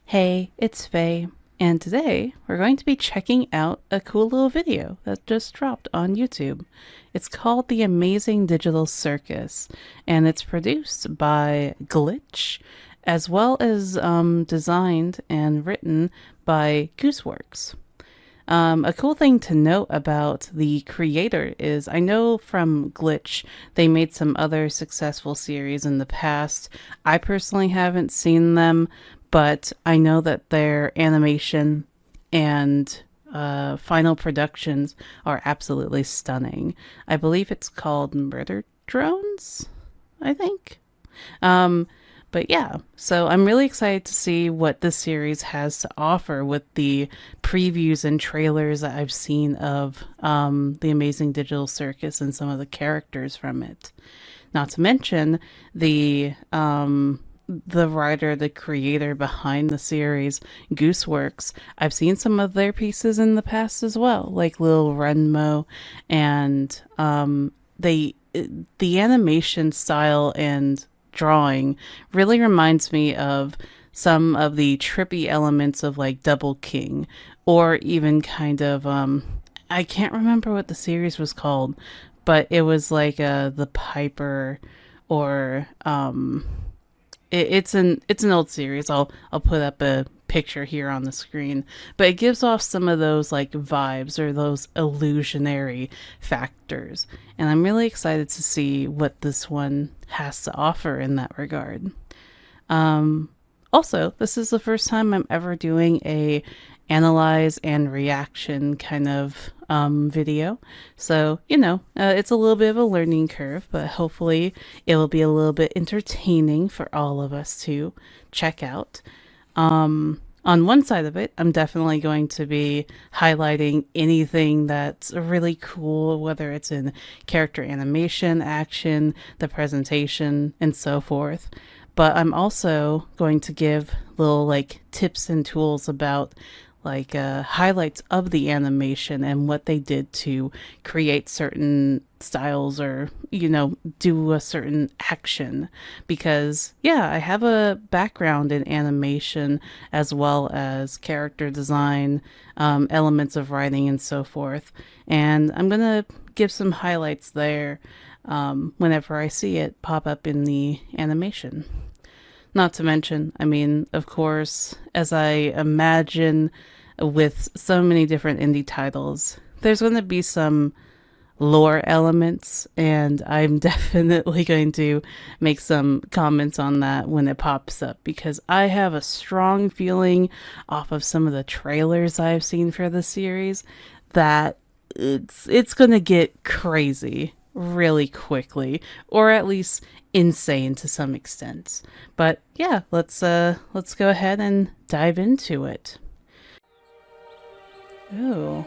Hey, it's Faye, and today we're going to be checking out a cool little video that just dropped on YouTube. It's called The Amazing Digital Circus, and it's produced by Glitch, as well as designed and written by Gooseworx. A cool thing to note about the creator is I know from Glitch they made some other successful series in the past. I personally haven't seen them, but I know that their animation and final productions are absolutely stunning. I believe it's called Murder Drones, I think. Um, but yeah, so I'm really excited to see what this series has to offer with the previews and trailers that I've seen of the Amazing Digital Circus and some of the characters from it. Not to mention the writer, the creator behind the series, Gooseworx. I've seen some of their pieces in the past as well, like Lil Renmo, and the animation style and drawing really reminds me of some of the trippy elements of like Double King, or even kind of I can't remember what the series was called, but it was like the Piper, or it's an old series. I'll put up a picture here on the screen, but it gives off some of those like vibes or those illusionary factors, and I'm really excited to see what this one has to offer in that regard. Also, this is the first time I'm ever doing a analyze and reaction kind of video. So, it's a little bit of a learning curve, but hopefully it will be a little bit entertaining for all of us to check out. On one side of it, I'm definitely going to be highlighting anything that's really cool, whether it's in character animation, action, the presentation, and so forth. But I'm also going to give little like tips and tools about like highlights of the animation and what they did to create certain styles, or do a certain action, because I have a background in animation as well as character design, elements of writing, and so forth, and I'm gonna give some highlights there whenever I see it pop up in the animation. Not to mention, I mean, of course, as I imagine with so many different indie titles, there's going to be some lore elements, and I'm definitely going to make some comments on that when it pops up, because I have a strong feeling off of some of the trailers I've seen for the series that it's going to get crazy really quickly, or at least insane to some extent. But yeah, let's go ahead and dive into it. Ooh.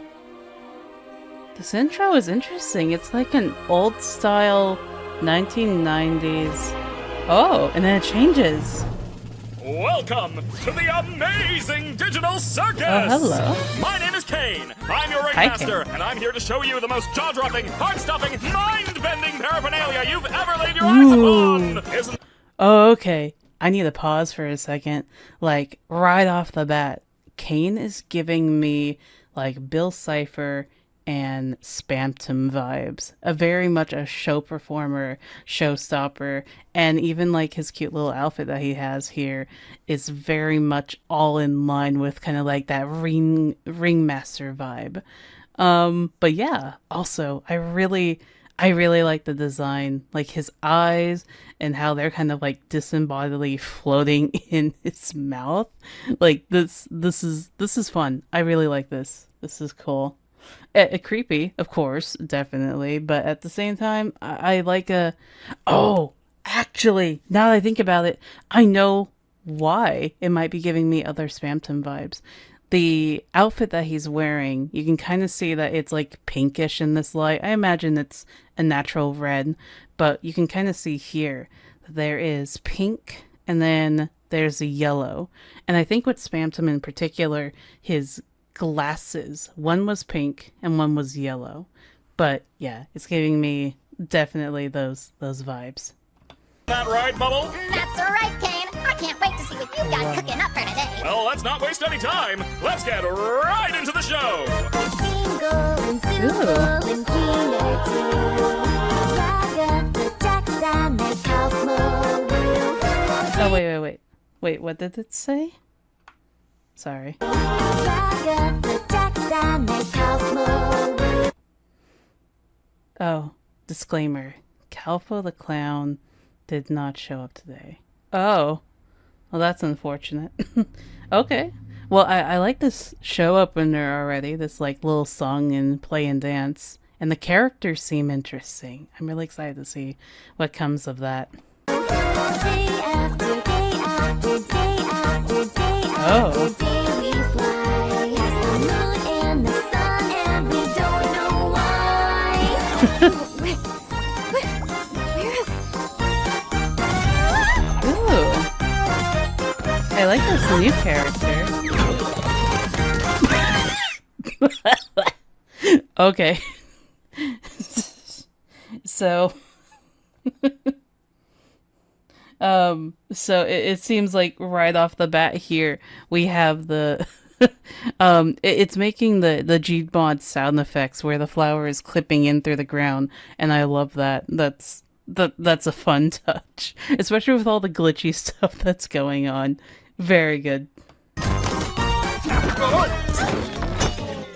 This intro is interesting. It's like an old style 1990s. Oh, and then it changes. Welcome to the Amazing Digital Circus! Oh, hello. My name is Kane. I'm your ringmaster, and I'm here to show you the most jaw-dropping, heart-stopping, mind-bending paraphernalia you've ever laid your eyes upon! Oh, okay. I need to pause for a second. Like, right off the bat, Kane is giving me, like, Bill Cipher and Spamton vibes. A very much a show performer, showstopper, and even like his cute little outfit that he has here is very much all in line with kind of like that ringmaster vibe. But yeah, also I really like the design, like his eyes and how they're kind of like disembodiedly floating in his mouth. Like this is fun. I really like this. This is cool. Creepy, of course, definitely, but at the same time, I like oh, actually, now that I think about it, I know why it might be giving me other Spamton vibes. The outfit that he's wearing, you can kind of see that it's like pinkish in this light. I imagine it's a natural red, but you can kind of see here that there is pink, and then there's a yellow. And I think with Spamton in particular, his glasses, one was pink and one was yellow, but yeah, it's giving me definitely those vibes. That right, Bubble? That's right, Kane. I can't wait to see what you've got cooking up for today. Well, let's not waste any time. Let's get right into the show. Bingo and Zoodle and Cleaner too. Drag up the text and make health more real. Oh, wait. Wait, what did it say? Sorry. Drag up the text and make health more real. Oh, disclaimer. Calfo the clown did not show up today. Oh. Well, that's unfortunate. Okay. Well, I like this show opener already. This like little song and play and dance. And the characters seem interesting. I'm really excited to see what comes of that. Day after day after day after day Oh. after day we fly. Past the moon and the sun and we don't know why. Ooh. I like this new character. Okay. So it seems like right off the bat here we have the it's making the Gmod sound effects where the flower is clipping in through the ground, and I love that. That's a fun touch, especially with all the glitchy stuff that's going on. Very good.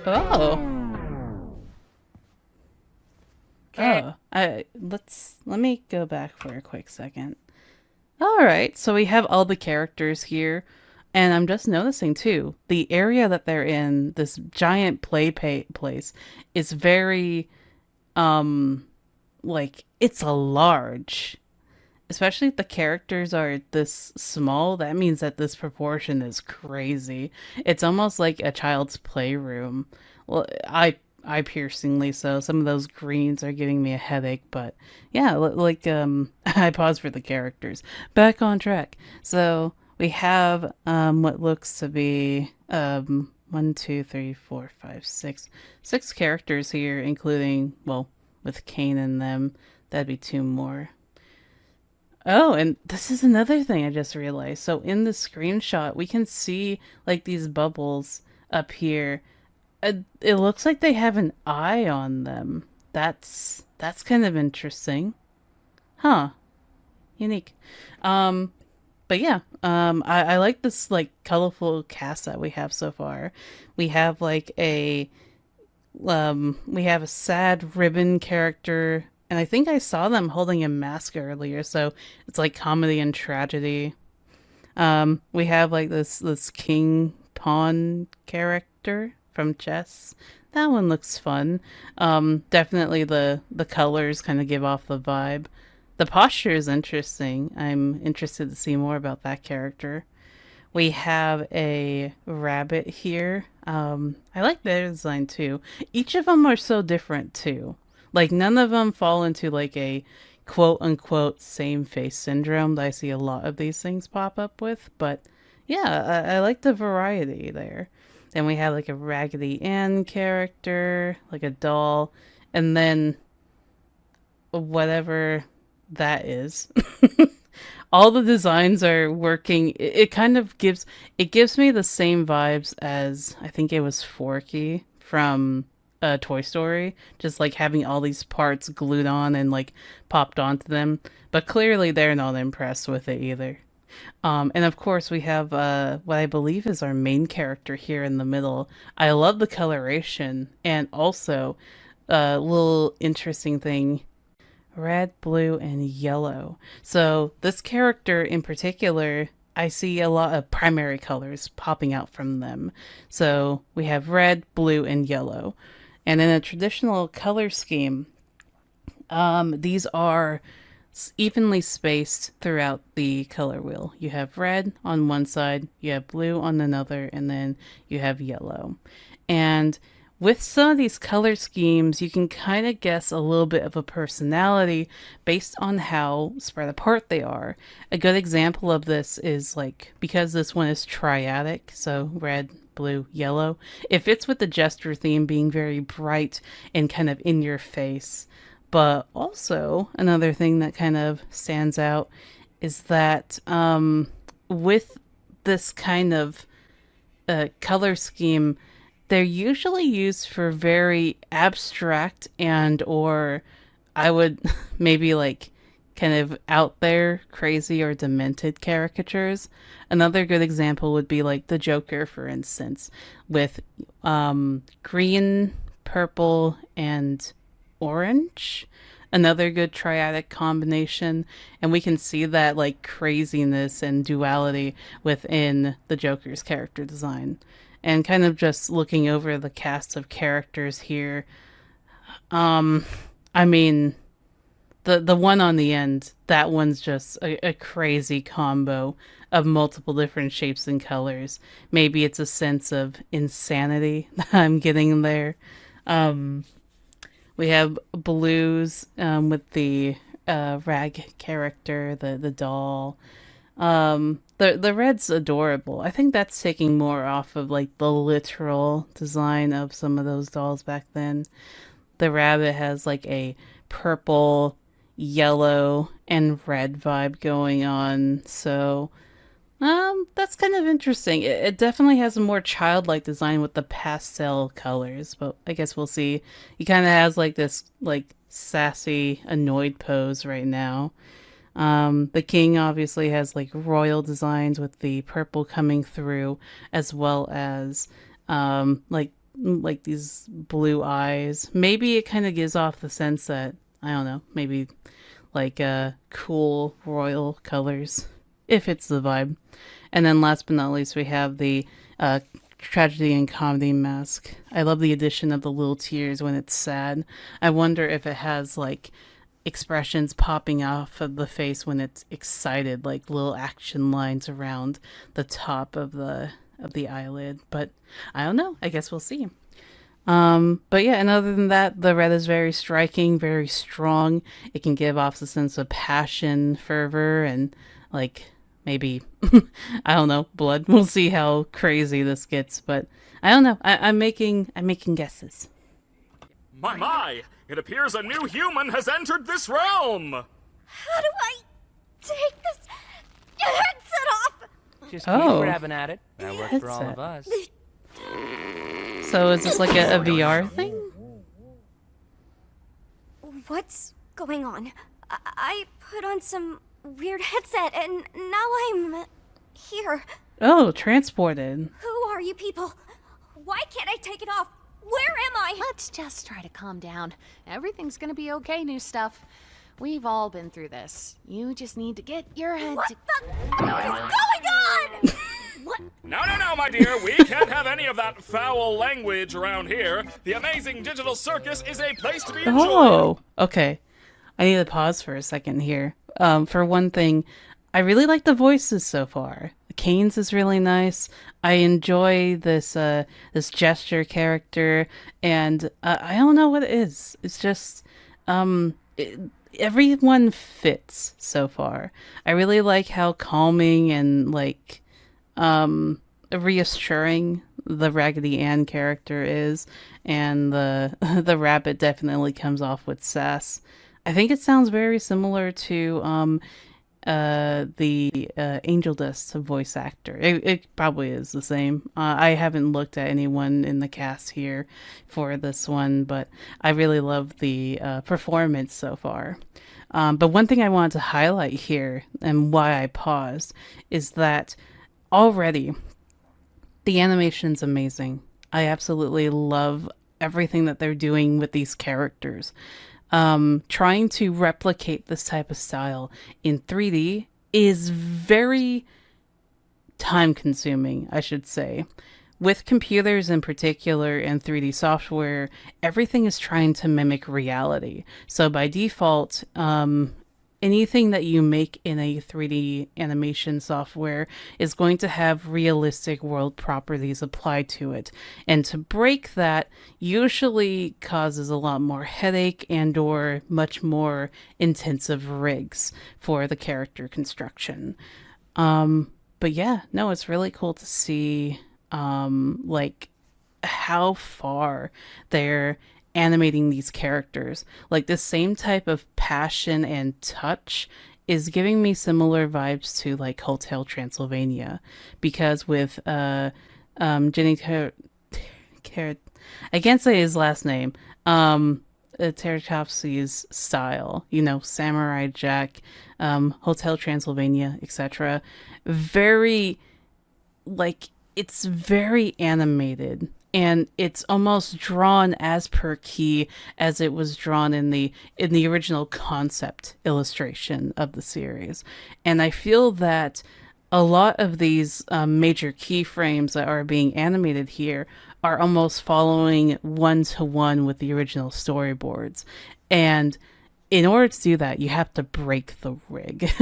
Oh. Oh, let me go back for a quick second. All right, so we have all the characters here, and I'm just noticing too, the area that they're in, this giant place, is very, like, it's a large. Especially if the characters are this small, that means that this proportion is crazy. It's almost like a child's playroom. Well, eye piercingly so. Some of those greens are giving me a headache, but yeah, like I paused for the characters. Back on track. So we have what looks to be 1, 2, 3, 4, 5, 6 characters here, including, well, with Kane in them, that'd be 2 more. Oh, and this is another thing I just realized. So in the screenshot, we can see like these bubbles up here. It looks like they have an eye on them. That's kind of interesting. Huh. Unique. But yeah, I like this like colorful cast that we have so far. We have like we have a sad ribbon character, and I think I saw them holding a mask earlier, so it's like comedy and tragedy. We have like this king pawn character from chess. That one looks fun. Definitely the colors kind of give off the vibe. The posture is interesting. I'm interested to see more about that character. We have a rabbit here. I like their design too. Each of them are so different too. Like none of them fall into like a quote unquote same face syndrome that I see a lot of these things pop up with. But yeah, I like the variety there. Then we have like a Raggedy Ann character, like a doll, and then whatever that is. All the designs are working. It kind of gives me the same vibes as I think it was Forky from Toy Story, just like having all these parts glued on and like popped onto them. But clearly they're not impressed with it either. And of course we have what I believe is our main character here in the middle. I love the coloration, and also a little interesting thing, red, blue, and yellow. So this character in particular, I see a lot of primary colors popping out from them. So we have red, blue, and yellow. And in a traditional color scheme, these are evenly spaced throughout the color wheel. You have red on one side, you have blue on another, and then you have yellow. And with some of these color schemes, you can kind of guess a little bit of a personality based on how spread apart they are. A good example of this is like, because this one is triadic, so red, blue, yellow, it fits with the gesture theme being very bright and kind of in your face. But also, another thing that kind of stands out is that with this kind of color scheme, they're usually used for very abstract and or I would maybe like kind of out there, crazy or demented caricatures. Another good example would be like the Joker, for instance, with green, purple, and orange. Another good triadic combination, and we can see that like craziness and duality within the Joker's character design. And kind of just looking over the cast of characters here, I mean, the one on the end, that one's just a crazy combo of multiple different shapes and colors. Maybe it's a sense of insanity that I'm getting there. We have blues with the rag character, the doll. The red's adorable. I think that's taking more off of like the literal design of some of those dolls back then. The rabbit has like a purple, yellow, and red vibe going on. So, that's kind of interesting. It definitely has a more childlike design with the pastel colors, but I guess we'll see. He kind of has like this like sassy, annoyed pose right now. The king obviously has like royal designs with the purple coming through, as well as like these blue eyes. Maybe it kind of gives off the sense that I don't know, maybe like cool royal colors, if it's the vibe. And then last but not least, we have the tragedy and comedy mask. I love the addition of the little tears when it's sad. I wonder if it has like expressions popping off of the face when it's excited, like little action lines around the top of the eyelid. But I don't know. I guess we'll see. But yeah, and other than that, the red is very striking, very strong. It can give off a sense of passion, fervor, and like maybe I don't know, blood. We'll see how crazy this gets, but I don't know. I'm making guesses. My! It appears a new human has entered this realm! How do I take this headset off? Just Oh. keep grabbing at it. That worked for all Headset. of us. So is this like a VR thing? What's going on? I put on some weird headset and now I'm here. Oh, transported. Who are you people? Why can't I take it off? Where am I? Let's just try to calm down. Everything's gonna be okay, new stuff. We've all been through this. You just need to get your head What to... the is going on? What? No, my dear, we can't have any of that foul language around here. The Amazing Digital Circus is a place to be enjoyed. Oh, okay. I need to pause for a second here. For one thing, I really like the voices so far. Kane's is really nice. I enjoy this this gesture character, and I don't know what it is. It's just everyone fits so far. I really like how calming and like reassuring the Raggedy Ann character is, and the the rabbit definitely comes off with sass. I think it sounds very similar to the Angel Dust voice actor. It probably is the same. I haven't looked at anyone in the cast here for this one, but I really love the performance so far. But one thing I wanted to highlight here and why I paused is that already the animation's amazing. I absolutely love everything that they're doing with these characters. Trying to replicate this type of style in 3D is very time consuming, I should say. With computers in particular and 3D software, everything is trying to mimic reality. So by default, anything that you make in a 3D animation software is going to have realistic world properties applied to it. And to break that usually causes a lot more headache and or much more intensive rigs for the character construction. But yeah, no, it's really cool to see like how far they're animating these characters. Like the same type of passion and touch is giving me similar vibes to like Hotel Transylvania, because with Jenny I can't say his last name. Tartakovsky's style, you know, Samurai Jack, Hotel Transylvania, etc. Very, like, it's very animated, and it's almost drawn as per key as it was drawn in the original concept illustration of the series. And I feel that a lot of these major keyframes that are being animated here are almost following one-to-one with the original storyboards. And in order to do that, you have to break the rig.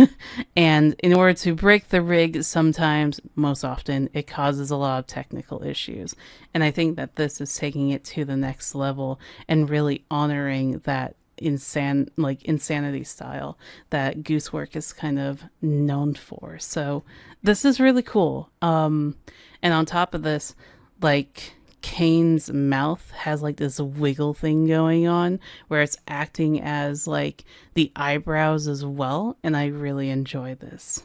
And in order to break the rig, sometimes, most often, it causes a lot of technical issues. And I think that this is taking it to the next level and really honoring that insanity style that Gooseworx is kind of known for. So this is really cool. And on top of this, like, Kane's mouth has like this wiggle thing going on where it's acting as like the eyebrows as well, and I really enjoy this.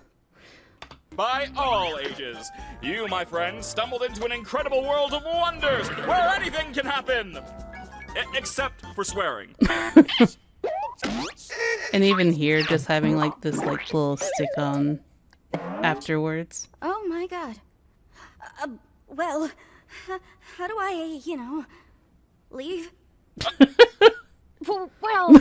By all ages, you, my friend, stumbled into an incredible world of wonders where anything can happen, except for swearing. And even here, just having like this like little stick on afterwards. Oh my god. Well, how do I, leave? Well,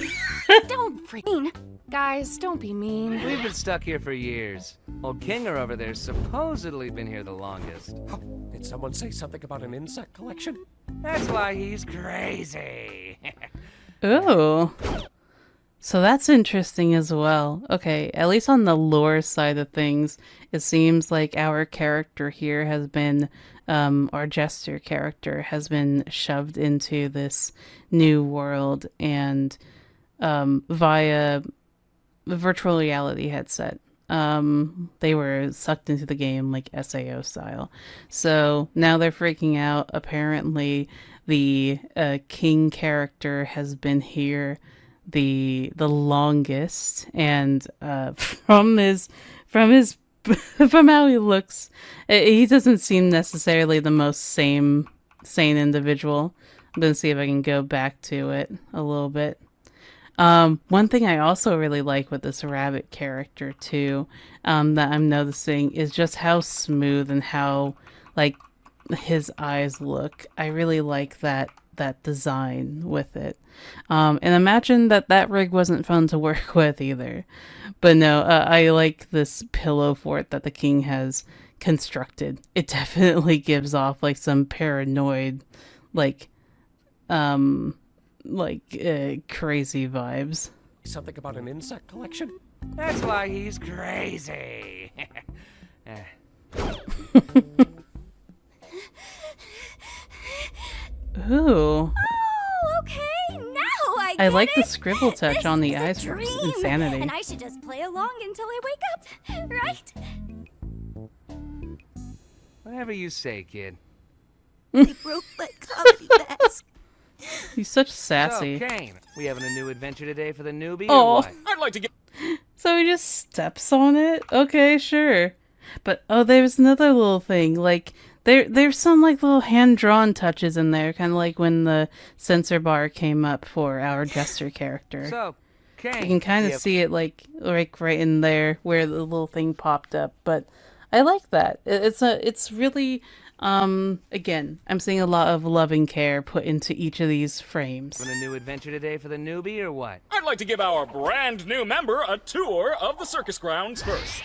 don't freaking. Guys, don't be mean. We've been stuck here for years. Old Kinger over there's supposedly been here the longest. Oh, did someone say something about an insect collection? That's why he's crazy. Oh. So that's interesting as well. Okay, at least on the lore side of things, it seems like our character here has been, our Jester character has been shoved into this new world and via the virtual reality headset. They were sucked into the game like SAO style. So now they're freaking out. Apparently the king character has been here the longest, and from how he looks, he doesn't seem necessarily the most sane individual. I'm gonna see if I can go back to it a little bit. One thing I also really like with this rabbit character too, that I'm noticing, is just how smooth and how like his eyes look. I really like that design with it. And imagine that rig wasn't fun to work with either. But no, I like this pillow fort that the king has constructed. It definitely gives off like some paranoid, crazy vibes. Something about an insect collection? That's why he's crazy. Ooh. Oh, okay, now I get I like the it. scribble touch This on the is a eyes for dream, insanity. and I should just play along until I wake up, right? Whatever you say, kid. They broke my comedy mask. He's such sassy. So, Kane, we having a new adventure today for the newbie Oh. or what? I'd like to get... So he just steps on it? Okay, sure. But, oh, there's another little thing. Like, there's some, like, little hand-drawn touches in there. Kind of like when the censor bar came up for our Jester character. So, Kane, You can kind of we have- see it, like right in there where the little thing popped up. But I like that. It's really... again, I'm seeing a lot of love and care put into each of these frames. having a new adventure today for the newbie or what? I'd like to give our brand new member a tour of the circus grounds first.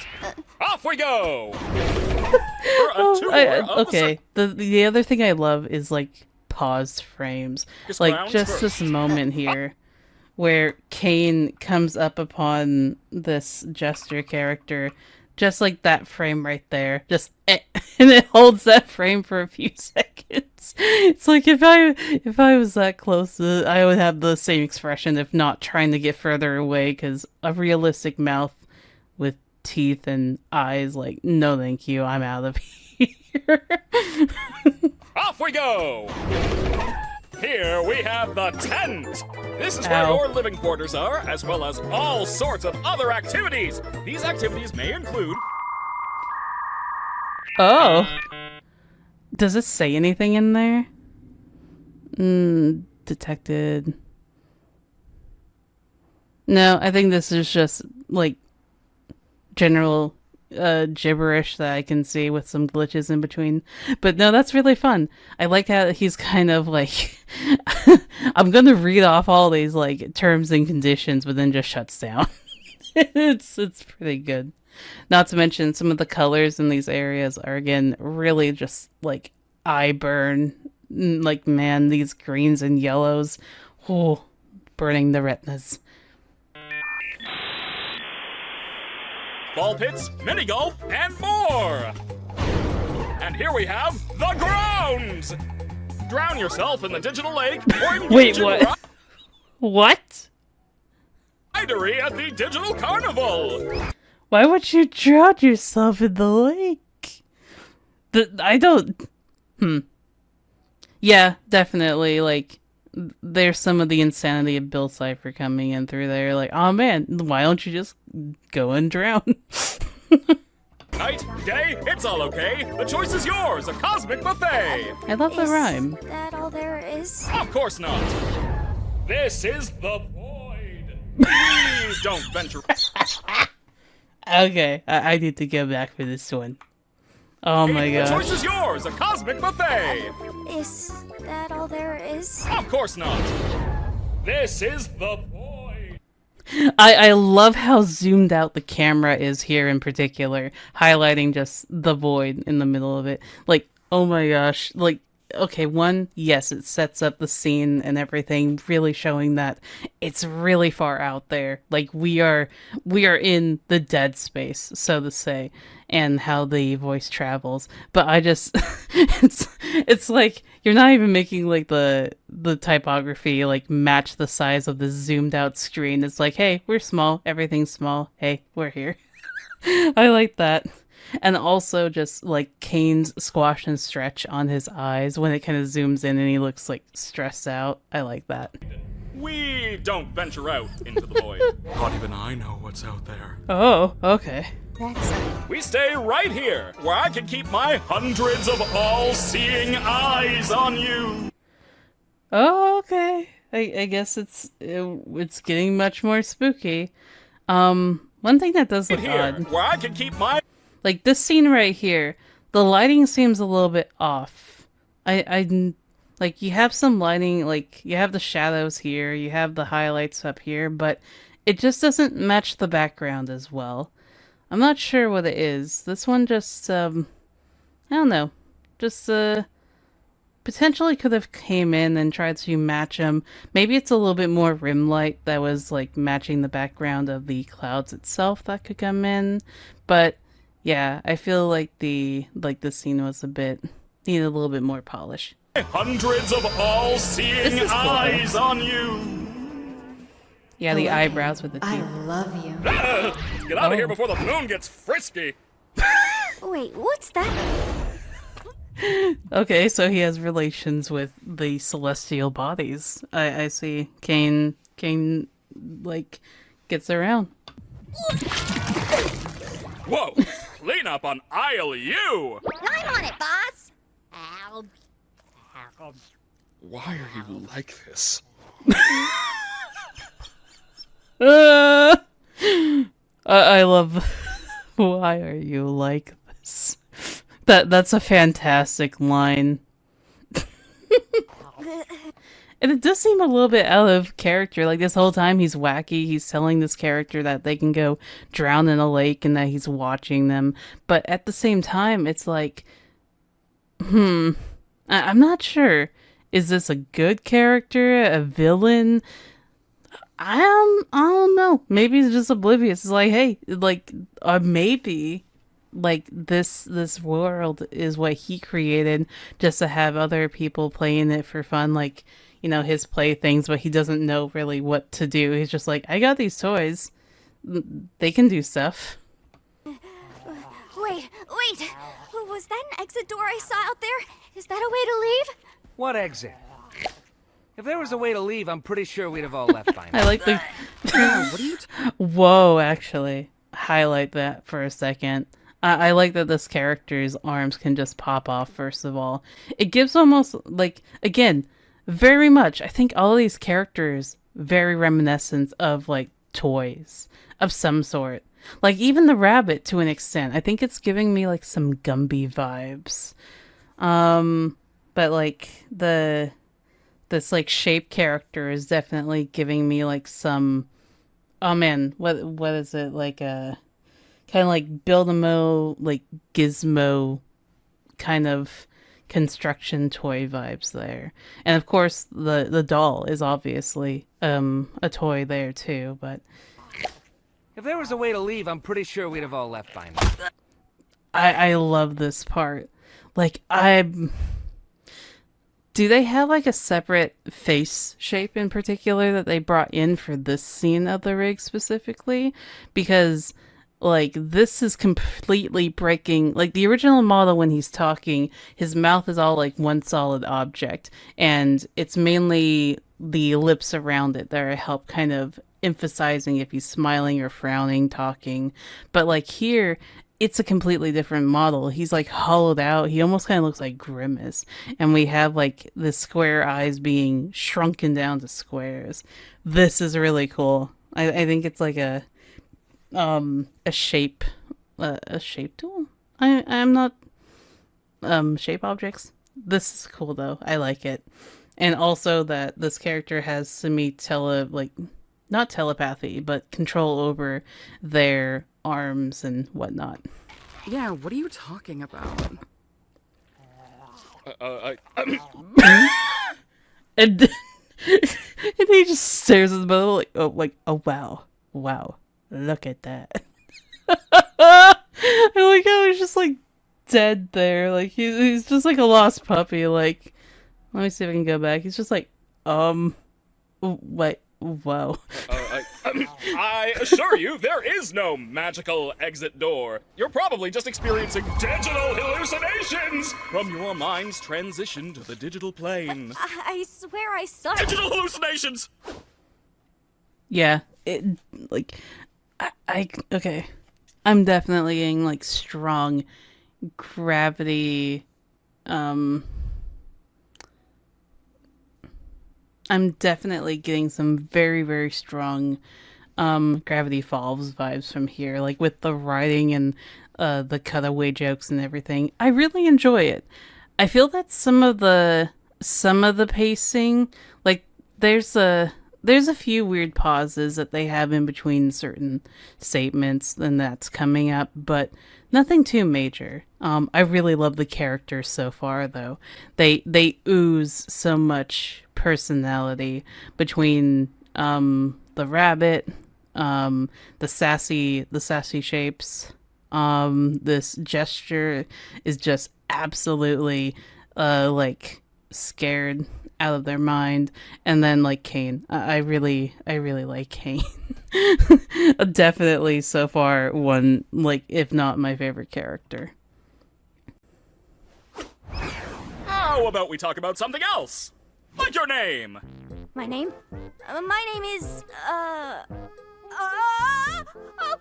Off we go! For a tour of Okay, the other thing I love is like paused frames. Circus Like grounds just first. this moment here where Kane comes up upon this Jester character. Just like that frame right there, and it holds that frame for a few seconds. It's like if I was that close, I would have the same expression, if not trying to get further away, because a realistic mouth with teeth and eyes, like, no thank you, I'm out of here. Off we go! Here we have the tent. This is where Ow. your living quarters are, as well as all sorts of other activities. These activities may include... Oh. Does it say anything in there? Detected. No, I think this is just like general gibberish that I can see with some glitches in between. But no, that's really fun. I like how he's kind of like I'm gonna read off all these like terms and conditions, but then just shuts down. it's pretty good. Not to mention some of the colors in these areas are again really just like eye burn. Like man, these greens and yellows, oh, burning the retinas. ball pits, mini golf, and more! And here we have the grounds! Drown yourself in the digital lake or engage Wait, in what? What? ridery at the digital carnival! Why would you drown yourself in the lake? I don't... Yeah, definitely, like, there's some of the insanity of Bill Cipher coming in through there. Like, oh man, why don't you just go and drown? Night, day, it's all okay. The choice is yours, a cosmic buffet! I love the rhyme. Is that all there is? Of course not! This is the void! Please don't venture... Okay, I need to go back for this one. Oh my The gosh. choice is yours, a cosmic buffet! Is that all there is? Of course not! This is the void! I love how zoomed out the camera is here in particular, highlighting just the void in the middle of it. Like, oh my gosh. Like, okay, one, yes, it sets up the scene and everything, really showing that it's really far out there. Like, we are in the dead space, so to say, and how the voice travels. But I just, it's like, you're not even making, like, the typography, like, match the size of the zoomed out screen. It's like, hey, we're small, everything's small, hey, we're here. I like that. And also just like Kane's squash and stretch on his eyes when it kind of zooms in and he looks like stressed out. I like that. We don't venture out into the void. Not even I know what's out there. Oh, okay. We stay right here, where I can keep my hundreds of all-seeing eyes on you. Oh, okay. I guess it's getting much more spooky. One thing that does look Here, odd, where I can keep my... like this scene right here, the lighting seems a little bit off. I like you have some lighting, like you have the shadows here, you have the highlights up here, but it just doesn't match the background as well. I'm not sure what it is. This one just I don't know, just potentially could have came in and tried to match them. Maybe it's a little bit more rim light that was like matching the background of the clouds itself that could come in, but yeah, I feel like the scene was needed a little bit more polish. Hundreds of all-seeing This is cool. eyes on you. Yeah, the eyebrows with the I teeth. love you. Let's get out of here before the moon gets frisky. Wait, what's that? Okay, so he has relations with the celestial bodies. I see. Kane like gets around. Whoa! Clean up on aisle U! I'm on it, boss. Why are you like this? I love. Why are you like this? That's a fantastic line. And it does seem a little bit out of character. Like this whole time he's wacky. He's telling this character that they can go drown in a lake and that he's watching them. But at the same time, it's like, I'm not sure. Is this a good character? A villain? I don't know. Maybe he's just oblivious. It's like, hey, like, maybe like this world is what he created just to have other people playing it for fun, like, you know, his playthings, but he doesn't know really what to do. He's just like, I got these toys, they can do stuff. Wait. Was that an exit door I saw out there? Is that a way to leave? What exit? If there was a way to leave, I'm pretty sure we'd have all left by now. I like the. What are you Whoa, actually, highlight that for a second. I like that this character's arms can just pop off. First of all, it gives almost like, again, very much. I think all of these characters very reminiscent of like toys of some sort. Like even the rabbit to an extent. I think it's giving me like some Gumby vibes. But like this like shape character is definitely giving me like some, oh man, what is it, like a kind of like Build-A-Mo, like Gizmo kind of construction toy vibes there. And of course the doll is obviously a toy there too, but If there was a way to leave, I'm pretty sure we'd have all left by now. I love this part. Like do they have like a separate face shape in particular that they brought in for this scene of the rig specifically? Because like this is completely breaking, like the original model when he's talking, his mouth is all like one solid object, and it's mainly the lips around it that are help kind of emphasizing if he's smiling or frowning, talking. But like here, it's a completely different model. He's like hollowed out. He almost kind of looks like Grimace. And we have like the square eyes being shrunken down to squares. This is really cool. I think it's like a shape tool. I'm not shape objects. This is cool though. I like it. And also that this character has not telepathy, but control over their arms and whatnot. Yeah, what are you talking about? And, and he just stares at the boat like, oh wow, look at that. I like how he's just like dead there, like he's just like a lost puppy. Like, let me see if I can go back. He's just like, wait, whoa. I assure you, there is no magical exit door. You're probably just experiencing digital hallucinations from your mind's transition to the digital plane. I swear I saw it. Digital hallucinations! Yeah, it like I okay. I'm definitely getting like strong gravity. I'm definitely getting some very, very strong Gravity Falls vibes from here, like with the writing and the cutaway jokes and everything. I really enjoy it. I feel that some of the pacing, like there's a few weird pauses that they have in between certain statements, and that's coming up, but nothing too major. I really love the characters so far, though. They ooze so much personality between the rabbit, the sassy shapes. This gesture is just absolutely like scared out of their mind, and then like Kane. I really like Kane. Definitely so far one, like if not my favorite character. How about we talk about something else? Like your name! My name? My name is, oh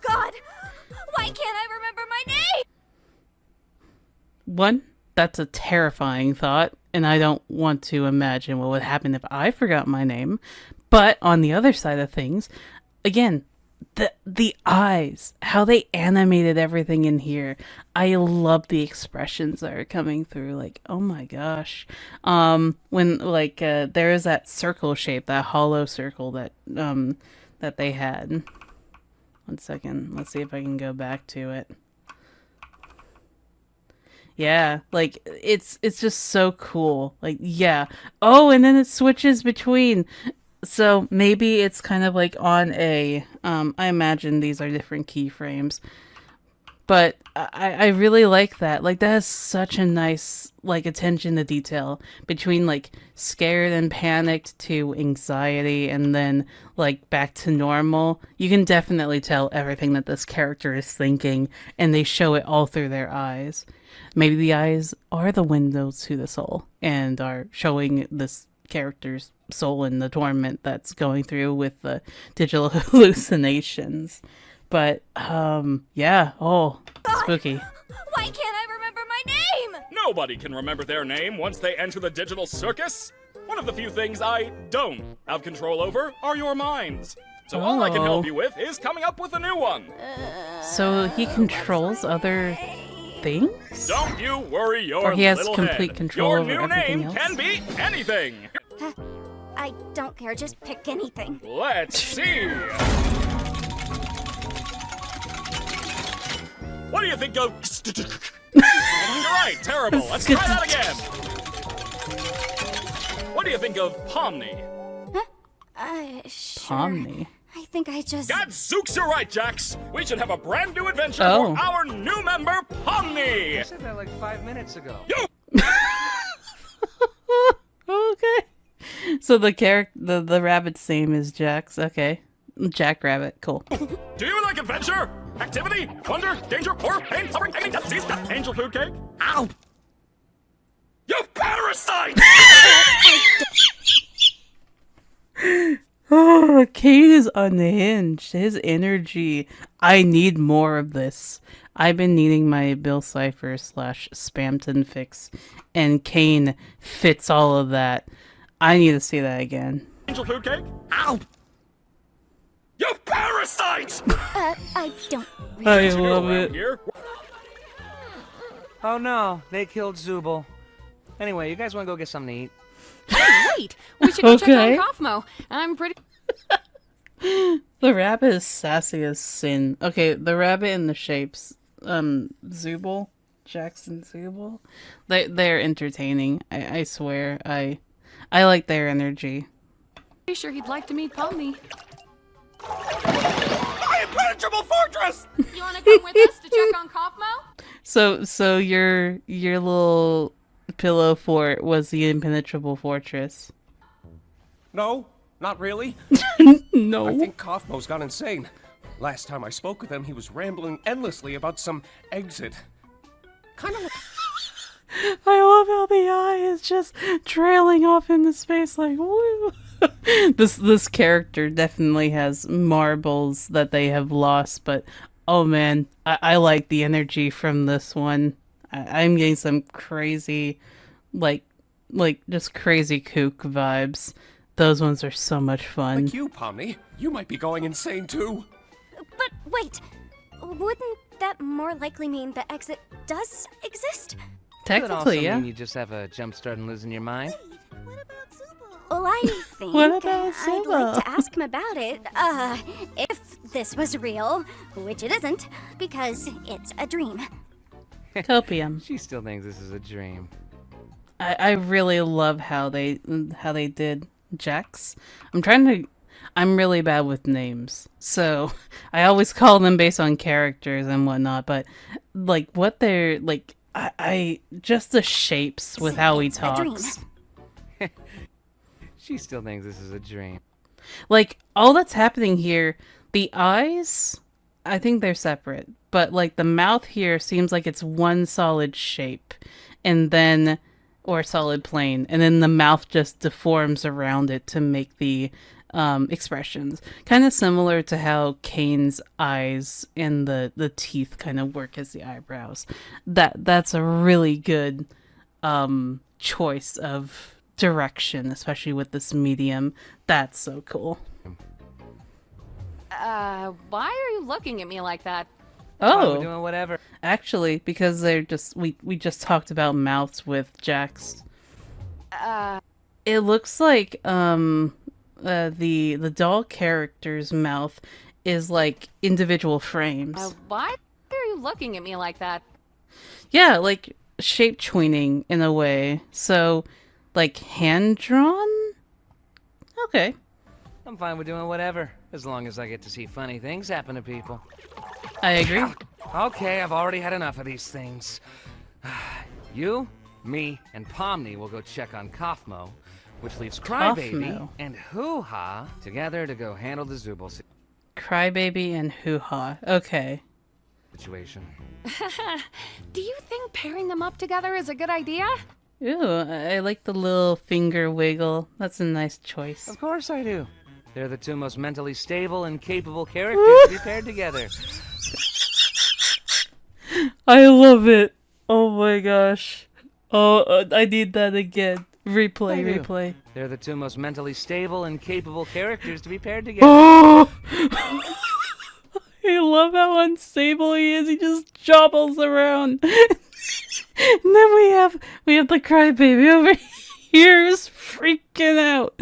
god! Why can't I remember my name? One, that's a terrifying thought, and I don't want to imagine what would happen if I forgot my name. But on the other side of things, again, the eyes, how they animated everything in here. I love the expressions that are coming through. Like, oh my gosh. When like there is that circle shape, that hollow circle that that they had. One second. Let's see if I can go back to it. Yeah, like it's just so cool. Like, yeah. Oh, and then it switches between. So maybe it's kind of like on a, I imagine these are different keyframes, but I really like that. Like that is such a nice, like, attention to detail between like scared and panicked to anxiety and then like back to normal. You can definitely tell everything that this character is thinking, and they show it all through their eyes. Maybe the eyes are the windows to the soul and are showing this character's soul in the torment that's going through with the digital hallucinations. But yeah, oh, spooky. Why can't I remember my name? Nobody can remember their name once they enter the digital circus. One of the few things I don't have control over are your minds. So all I can help you with is coming up with a new one. So he controls other things? Don't you worry your Or he has little complete head. control Your over new everything name else? can be anything. I don't care, just pick anything. Let's see. What do you think of... You're right, terrible. Let's try that again. What do you think of Pomni? Sure. Pomni. I think I just... Gadzooks, you're right, Jax. We should have a brand new adventure Oh. for our new member, Pomni. I said that like 5 minutes ago. You Okay. So the rabbit's name is Jax. Okay. Jack Rabbit. Cool. Do you like adventure, activity, wonder, danger, horror, pain, suffering, pain, death, disease, death, angel food cake? Ow! You parasite! Oh, Kate is unhinged. His energy. I need more of this. I've been needing my Bill Cipher / Spamton fix, and Kane fits all of that. I need to see that again. Angel food cake? Ow! You parasite! I don't... I You're love around it. here. Oh no, they killed Zubul. Anyway, you guys want to go get something to eat? Wait, we should go Okay. check on Kaufmo. I'm pretty... The rabbit is sassy as sin. Okay, the rabbit and the shapes. Zubul, Jackson Zubul. They're entertaining. I swear. I like their energy. sure he'd like to meet Pomni. My impenetrable fortress! You want to come with us to check on Kaufmo? So your little pillow fort was the impenetrable fortress. No, not really. No. I think Kaufmo's gone insane. Last time I spoke with him, he was rambling endlessly about some exit. Kind of like... I love how the eye is just trailing off into space like woo. This character definitely has marbles that they have lost, but oh man, I like the energy from this one. I'm getting some crazy, like just crazy kook vibes. Those ones are so much fun. Like you, Pomni. You might be going insane too. But wait, wouldn't that more likely mean the exit does exist? Could also Technically, yeah. mean you just have a jump start and losing your mind. Well, I think What about I'd like Subo? to ask him about it, if this was real, which it isn't, because it's a dream. Copium. She still thinks this is a dream. I really love how they did Jax. I'm really bad with names, so I always call them based on characters and whatnot. But like what they're like, I just the shapes with how he It's a dream. talks. She still thinks this is a dream. Like all that's happening here, the eyes, I think they're separate, but like the mouth here seems like it's one solid shape, and then or solid plane, and then the mouth just deforms around it to make the expressions. Kind of similar to how Kane's eyes and the teeth kind of work as the eyebrows. That's a really good choice of direction, especially with this medium. That's so cool. Why are you looking at me like that? We're Oh, doing whatever. actually, because they're just we just talked about mouths with Jax. It looks like the doll character's mouth is like individual frames. Why are you looking at me like that? Yeah, like shape tweening in a way. So, like hand drawn. Okay. I'm fine with doing whatever, as long as I get to see funny things happen to people. I agree. Okay, I've already had enough of these things. You, me, and Pomni will go check on Kaufmo, which leaves Crybaby Kaufmo. and Hoo-Ha together to go handle the Zubul Crybaby and hoo-ha. Okay. situation. Do you think pairing them up together is a good idea? Ooh, I like the little finger wiggle. That's a nice choice. Of course I do. They're the two most mentally stable and capable characters to be paired together. I love it. Oh my gosh. Oh, I need that again. Replay, I do. replay. They're the two most mentally stable and capable characters to be paired together. Oh! I love how unstable he is. He just jobbles around. And then we have the crybaby over here who's freaking out.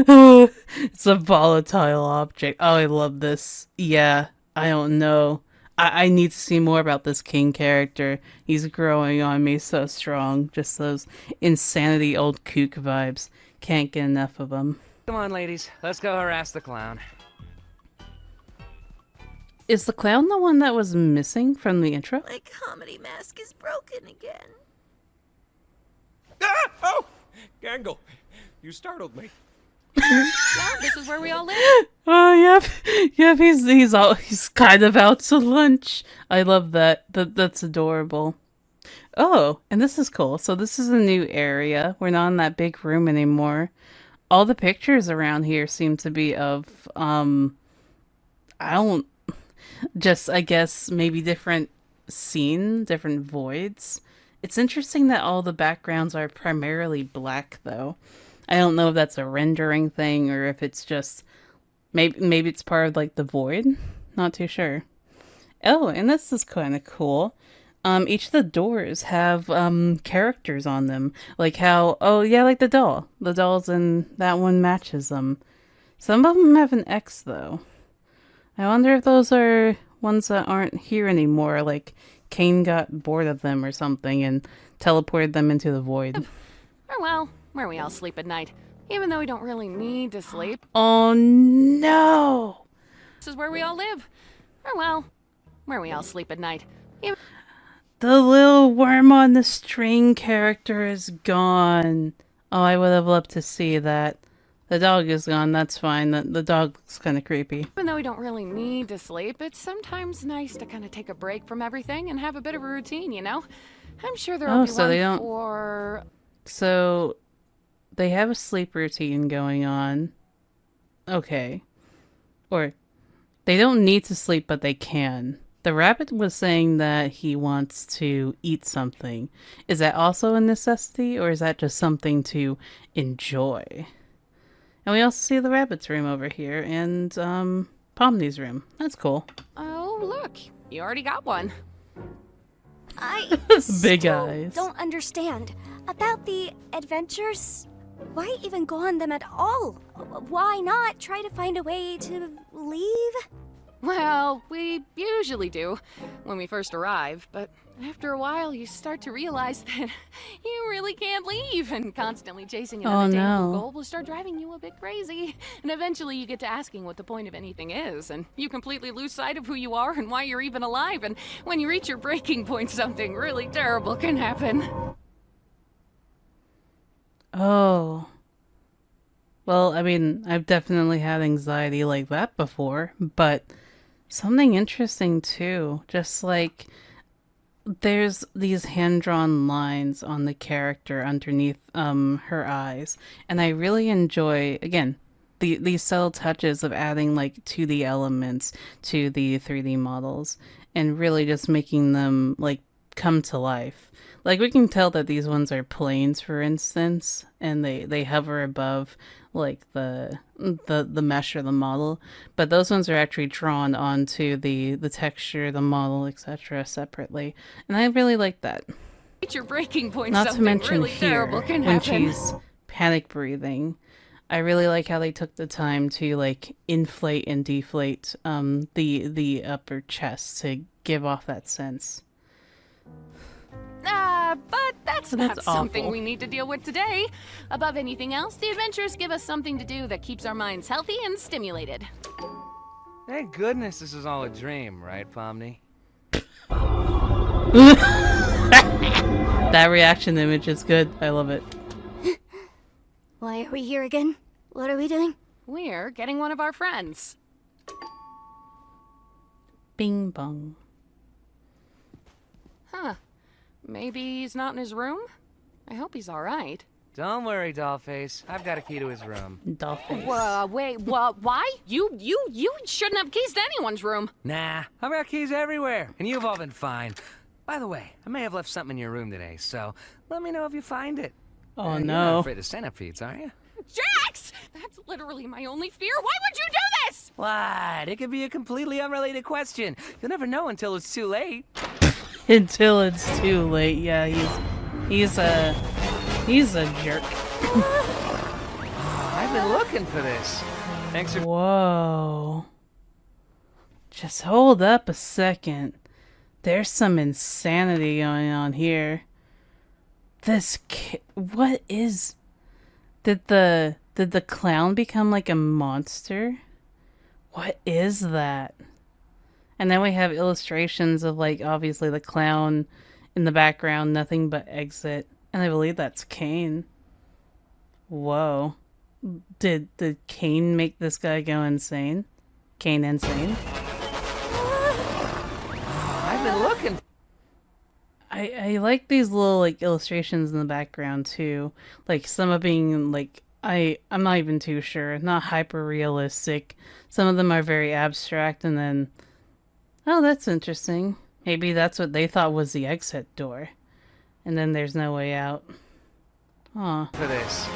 Oh, it's a volatile object. Oh, I love this. Yeah, I don't know. I need to see more about this King character. He's growing on me so strong. Just those insanity old kook vibes. Can't get enough of them. Come on, ladies. Let's go harass the clown. Is the clown the one that was missing from the intro? My comedy mask is broken again. Ah! Oh! Gangle, you startled me. Yeah, this is where we all live. Oh, yep. He's kind of out to lunch. I love that. That's adorable. Oh, and this is cool. So this is a new area. We're not in that big room anymore. All the pictures around here seem to be of I guess maybe different different voids. It's interesting that all the backgrounds are primarily black though. I don't know if that's a rendering thing or if it's just maybe it's part of like the void. Not too sure. Oh, and this is kind of cool. Each of the doors have characters on them, like how like the doll. The dolls in that one matches them. Some of them have an X though. I wonder if those are ones that aren't here anymore. Like Kane got bored of them or something and teleported them into the void. Or well, where we all sleep at night. Even though we don't really need to sleep. Oh no! This is where we all live. Or well, where we all sleep at night. Even The little worm on the string character is gone. Oh, I would have loved to see that. The dog is gone, that's fine. The dog's kind of creepy. though we don't really need to sleep, it's sometimes nice to kind of take a break from everything and have a bit of a routine, you know? I'm sure there'll be so one they don't- for... So, they have a sleep routine going on. Okay. Or, they don't need to sleep, but they can. The rabbit was saying that he wants to eat something. Is that also a necessity, or is that just something to enjoy? And we also see the rabbit's room over here, and, Pomni's room. That's cool. Oh, look. You already got one. I Big still eyes. don't understand. About the adventures, why even go on them at all? Why not try to find a way to leave? Well, we usually do when we first arrive, but after a while you start to realize that you really can't leave, and constantly chasing an Oh, unattainable no. goal will start driving you a bit crazy. And eventually you get to asking what the point of anything is, and you completely lose sight of who you are and why you're even alive, and when you reach your breaking point, something really terrible can happen. Oh. Well, I mean, I've definitely had anxiety like that before, but something interesting too. Just like there's these hand-drawn lines on the character underneath her eyes, and I really enjoy again these subtle touches of adding like 2D elements to the 3D models and really just making them like come to life. Like we can tell that these ones are planes, for instance, and they hover above like the mesh or the model, but those ones are actually drawn onto the texture, the model, etc. separately, and I really like that. Reach your breaking point, Not to something mention really here terrible can when happen. she's panic breathing. I really like how they took the time to like inflate and deflate the upper chest to give off that sense. But that's So not that's something awful. we need to deal with today. Above anything else, the adventures give us something to do that keeps our minds healthy and stimulated. Thank goodness this is all a dream, right, Pomni? That reaction image is good. I love it. Why are we here again? What are we doing? We're getting one of our friends. Bing bong. Huh. Maybe he's not in his room? I hope he's all right. Don't worry, Dollface. I've got a key to his room. Dolphins. Wait, why? You shouldn't have keys to anyone's room. Nah, I've got keys everywhere, and you've all been fine. By the way, I may have left something in your room today, so let me know if you find it. Oh You're not no. afraid of centipedes, are you? Jax! That's literally my only fear. Why would you do this? What? It could be a completely unrelated question. You'll never know until it's too late. Until it's too late. Yeah, he's a jerk. I've been looking for this. Thanks for... Whoa. Just hold up a second. There's some insanity going on here. What is... Did the clown become like a monster? What is that? And then we have illustrations of, like, obviously the clown in the background, nothing but exit. And I believe that's Kane. Whoa. Did Kane make this guy go insane? Kane insane? I've been looking... I like these little, like, illustrations in the background too. Like, some of being like, I'm not even too sure, not hyper realistic. Some of them are very abstract, and then, oh, that's interesting. Maybe that's what they thought was the exit door, and then there's no way out. Aw. for this.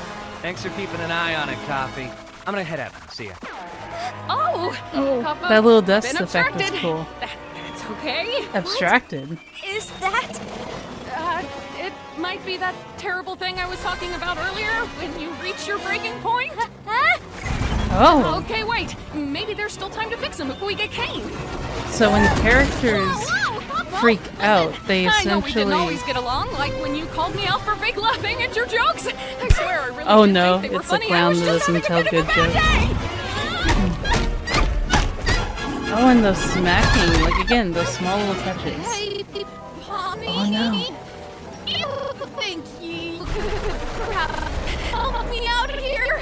Thanks for keeping an eye on it, Coffee. I'm gonna head out. See ya. Oh, Papa, That little dust been effect was abstracted. cool. That's okay. Abstracted. Is that? It might be that terrible thing I was talking about earlier when you reach your breaking point. Huh? Oh, Okay, wait. Maybe there's still time to fix him before we get Kane. so when characters Whoa, Papa. freak out, they I know we didn't essentially... always get along, like when you called me out for fake laughing at your jokes. I swear I really Oh did no, think they were it's the funny. I clown was that just doesn't having tell a bit of good a bad Oh, and the smacking, like again, those small little touches. day. Hey, Pommy. Oh, no. Thank you. Perhaps help me out here.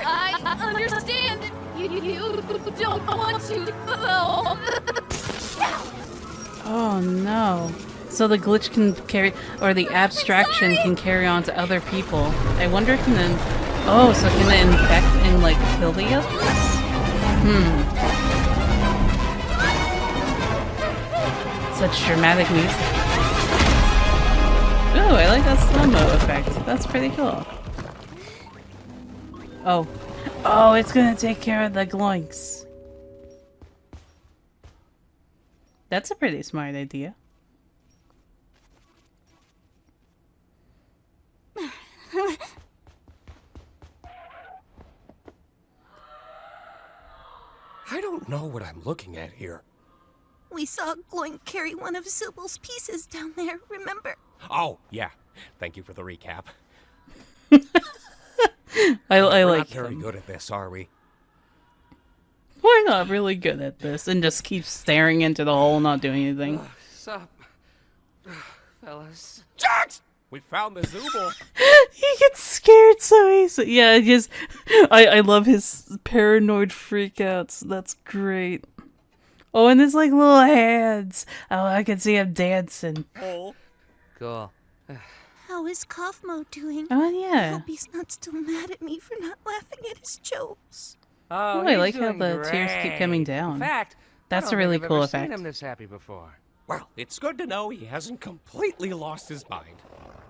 I understand that you don't want to, though. Oh no. So the glitch can carry, or the abstraction can carry on to other people. I wonder can then, oh, so can it infect and like kill the others? Such dramatic music. Ooh, I like that slow-mo effect. That's pretty cool. Oh. Oh, it's gonna take care of the gloinks. That's a pretty smart idea. I don't know what I'm looking at here. We saw Gloink carry one of Zubal's pieces down there, remember? Oh, yeah. Thank you for the recap. I We're like not very him. good at this, are we? We're not really good at this, and just keep staring into the hole, not doing anything. Sup, fellas? Jax! We found the Zooble. He gets scared so easily. Yeah, I love his paranoid freakouts. That's great. Oh, and his like little hands. Oh, I can see him dancing. Cool. How is Kaufmo doing? Oh I yeah. hope he's not still mad at me for not laughing at his jokes. Oh, Oh, I he's like how doing the tears keep coming great. down. In fact, That's I a don't really think I've cool ever effect. seen him this happy before. Well, it's good to know he hasn't completely lost his mind.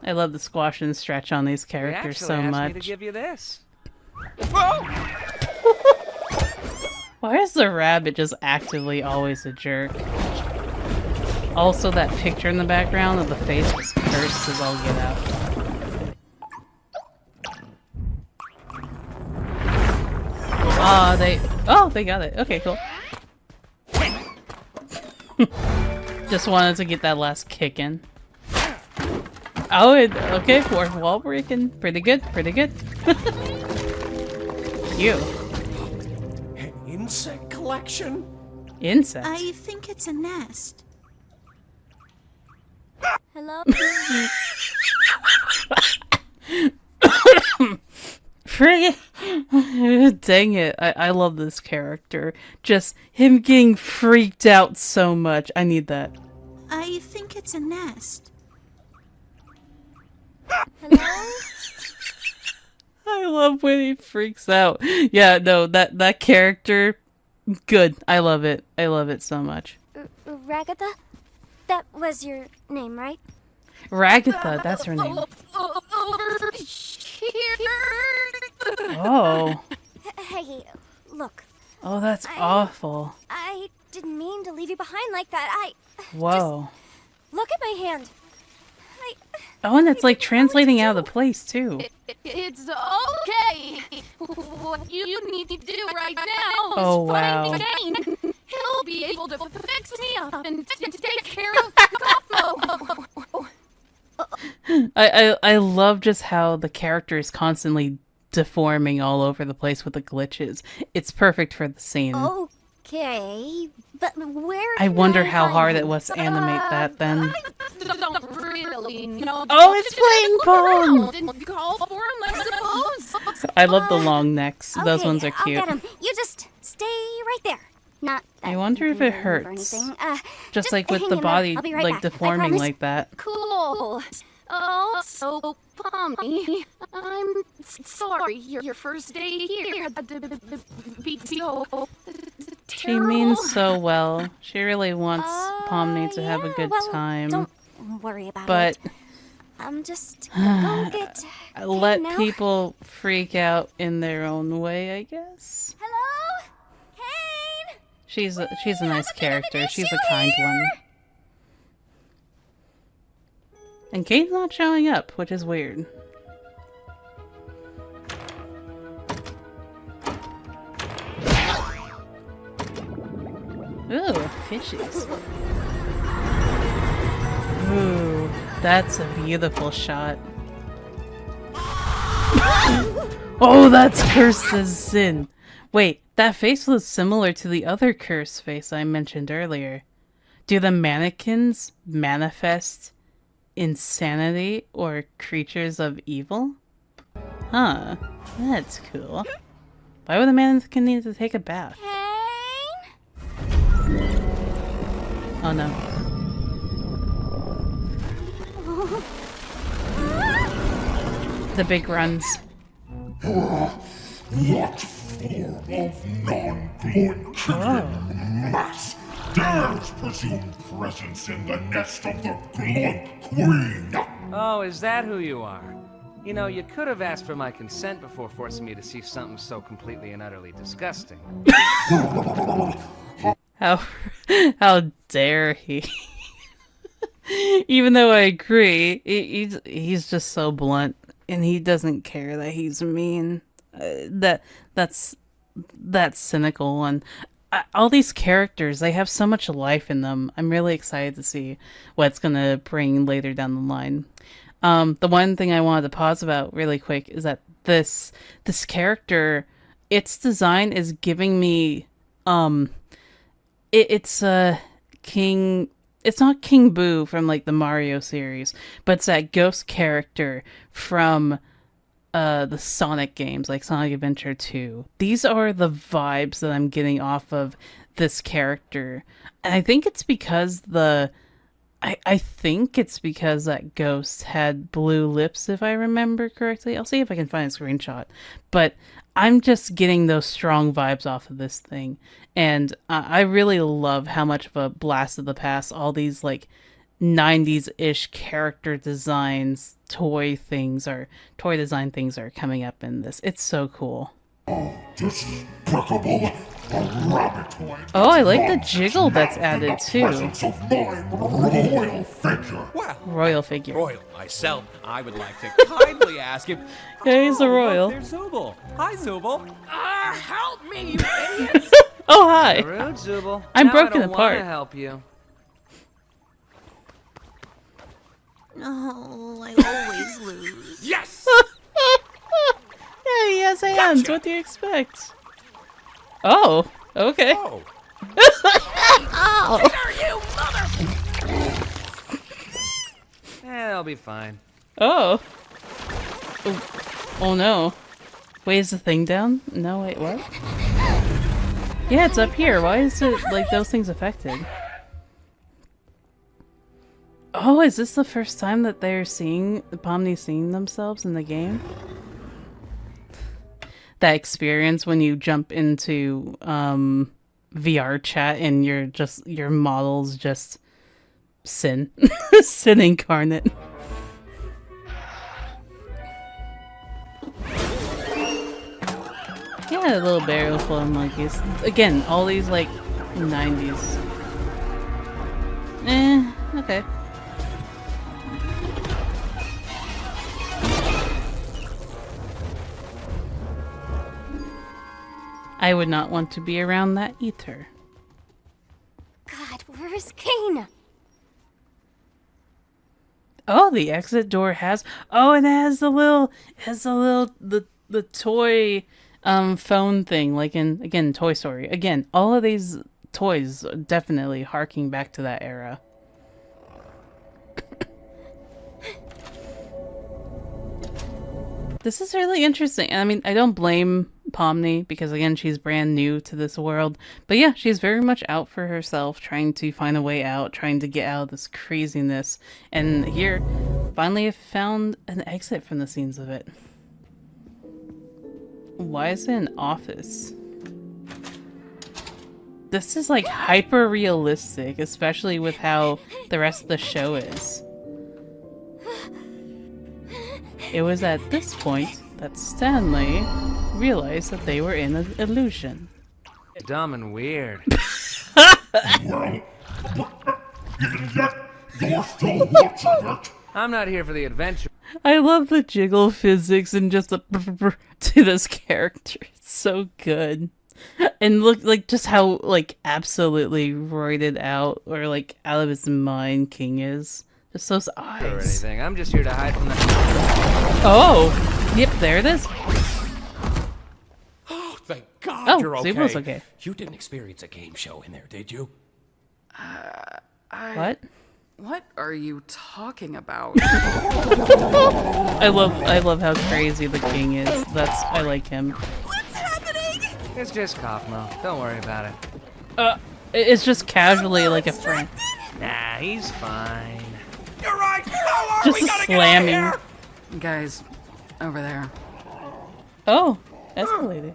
I love the squash and stretch on these He characters actually so asked much. me to give you this. Why is the rabbit just actively always a jerk? Also, that picture in the background of the face was cursed as all get out. They got it. Okay, cool. Just wanted to get that last kick in. Oh, okay, fourth wall breaking. Pretty good, pretty good. You. An insect collection? Insect. I think it's a nest. Hello? Friggin' dang it. I love this character. Just him getting freaked out so much. I need that. I think it's a nest. Hello? I love when he freaks out. Yeah, no, that character, good. I love it. I love it so much. Ragatha? That was your name, right? Ragatha, that's her name. Over here. Oh. Hey, look. Oh, that's awful. I didn't mean to leave you behind like that. Whoa. Look at my hand. Oh, and it's like translating out of the place, too. It's okay. What you need to do right now is Oh, wow. find Kane. He'll be able to fix me up and take care of Cosmo. I love just how the character is constantly deforming all over the place with the glitches. It's perfect for the scene. Okay, but where I can wonder how find hard you? it was to animate that then. I don't really know. Oh, it's playing Pong! Didn't call for him, I suppose. I love the long necks. Those Okay, ones are I'll cute. get him. You just stay right there. Not. I wonder if it move or hurts. anything. Just like with hang the in there. body I'll be right like back. I deforming promise. like that. Cool. Oh, so Pomni, I'm sorry. Your first day here had to be so She terrible. means so well. She really wants Pomni to have a Yeah, good well, time. Don't worry about But it. I'm just gonna go get. let now. people freak out in their own way, I guess. Hello, Kane. She's a nice character. She's a you kind one. And Kane's not showing up, which is weird. Ooh, fishes. Ooh, that's a beautiful shot. Oh, that's cursed as sin. Wait, that face was similar to the other cursed face I mentioned earlier. Do the mannequins manifest insanity or creatures of evil? Huh, that's cool. Why would a mannequin need to take a bath? Kane. Oh no. The big runs. What form of non-Gloink-killing mass dares presume presence in the nest of the Gloink Queen? Oh, is that who you are? You know, you could have asked for my consent before forcing me to see something so completely and utterly disgusting. How dare he? Even though I agree, he's just so blunt, and he doesn't care that he's mean. That's that cynical one. All these characters, they have so much life in them. I'm really excited to see what it's gonna bring later down the line. The one thing I wanted to pause about really quick is that this character, its design is giving me it's King. It's not King Boo from like the Mario series, but it's that ghost character from the Sonic games, like Sonic Adventure 2. These are the vibes that I'm getting off of this character, and I think it's because I think it's because that ghost had blue lips, if I remember correctly. I'll see if I can find a screenshot. But I'm just getting those strong vibes off of this thing. And I really love how much of a blast of the past all these like 90s-ish character designs, toy design things are coming up in this. It's so cool. Despicable, a rabbitoid. Oh, I like the jiggle that's added too. Presence of my royal figure. Well, Royal figure. royal myself, I would like to kindly ask if. Yeah, he's a royal. Look, there's Zooble. Hi, Zooble. Help me, you idiot! Oh, hi. Rude, Zooble. I'm Now broken I don't apart. Want to help you. Oh, I always lose. Yes. Yeah, he has hands. What do you expect? Oh, okay. Oh. It'll be fine. Oh. Oh no. Wait, is the thing down? No, wait, what? Yeah, it's up here. Why is it like those things affected? Oh, Oh, is this the first time that they're seeing Pomni seeing themselves in the game? That experience when you jump into VR chat and your model's just sin. Sin incarnate. Yeah, little barrel full of monkeys. Again, all these like 90s. Okay. I would not want to be around that either. God, where's Kane? Oh, the exit door has. Oh, it has the toy phone thing, like in again Toy Story. Again, all of these toys are definitely harking back to that era. This is really interesting. I mean, I don't blame Pomni because, again, she's brand new to this world. But yeah, she's very much out for herself, trying to find a way out, trying to get out of this craziness. And here, finally, I found an exit from the scenes of it. Why is it an office? This is like hyper realistic, especially with how the rest of the show is. It was at this point that Stanley realized that they were in an illusion. Dumb and weird. Well, even yet, you're still watching it. I'm not here for the adventure. I love the jiggle physics and just the to this character. It's so good. And look, like, just how, like, absolutely roided out or, like, out of his mind King is. Just those Or eyes. anything. I'm just here to hide from the. Oh! Yep, there it is. Oh, thank God Oh, you're okay. Zubo's okay. You didn't experience a game show in there, did you? What? What are you talking about? I love how crazy the King is. I like him. It's just Kaufmo. Don't worry about it. It's just casually like a friend. Nah, he's fine. You're right. How are Just we gonna slamming. get out of here? Guys, over there. Oh, escalated.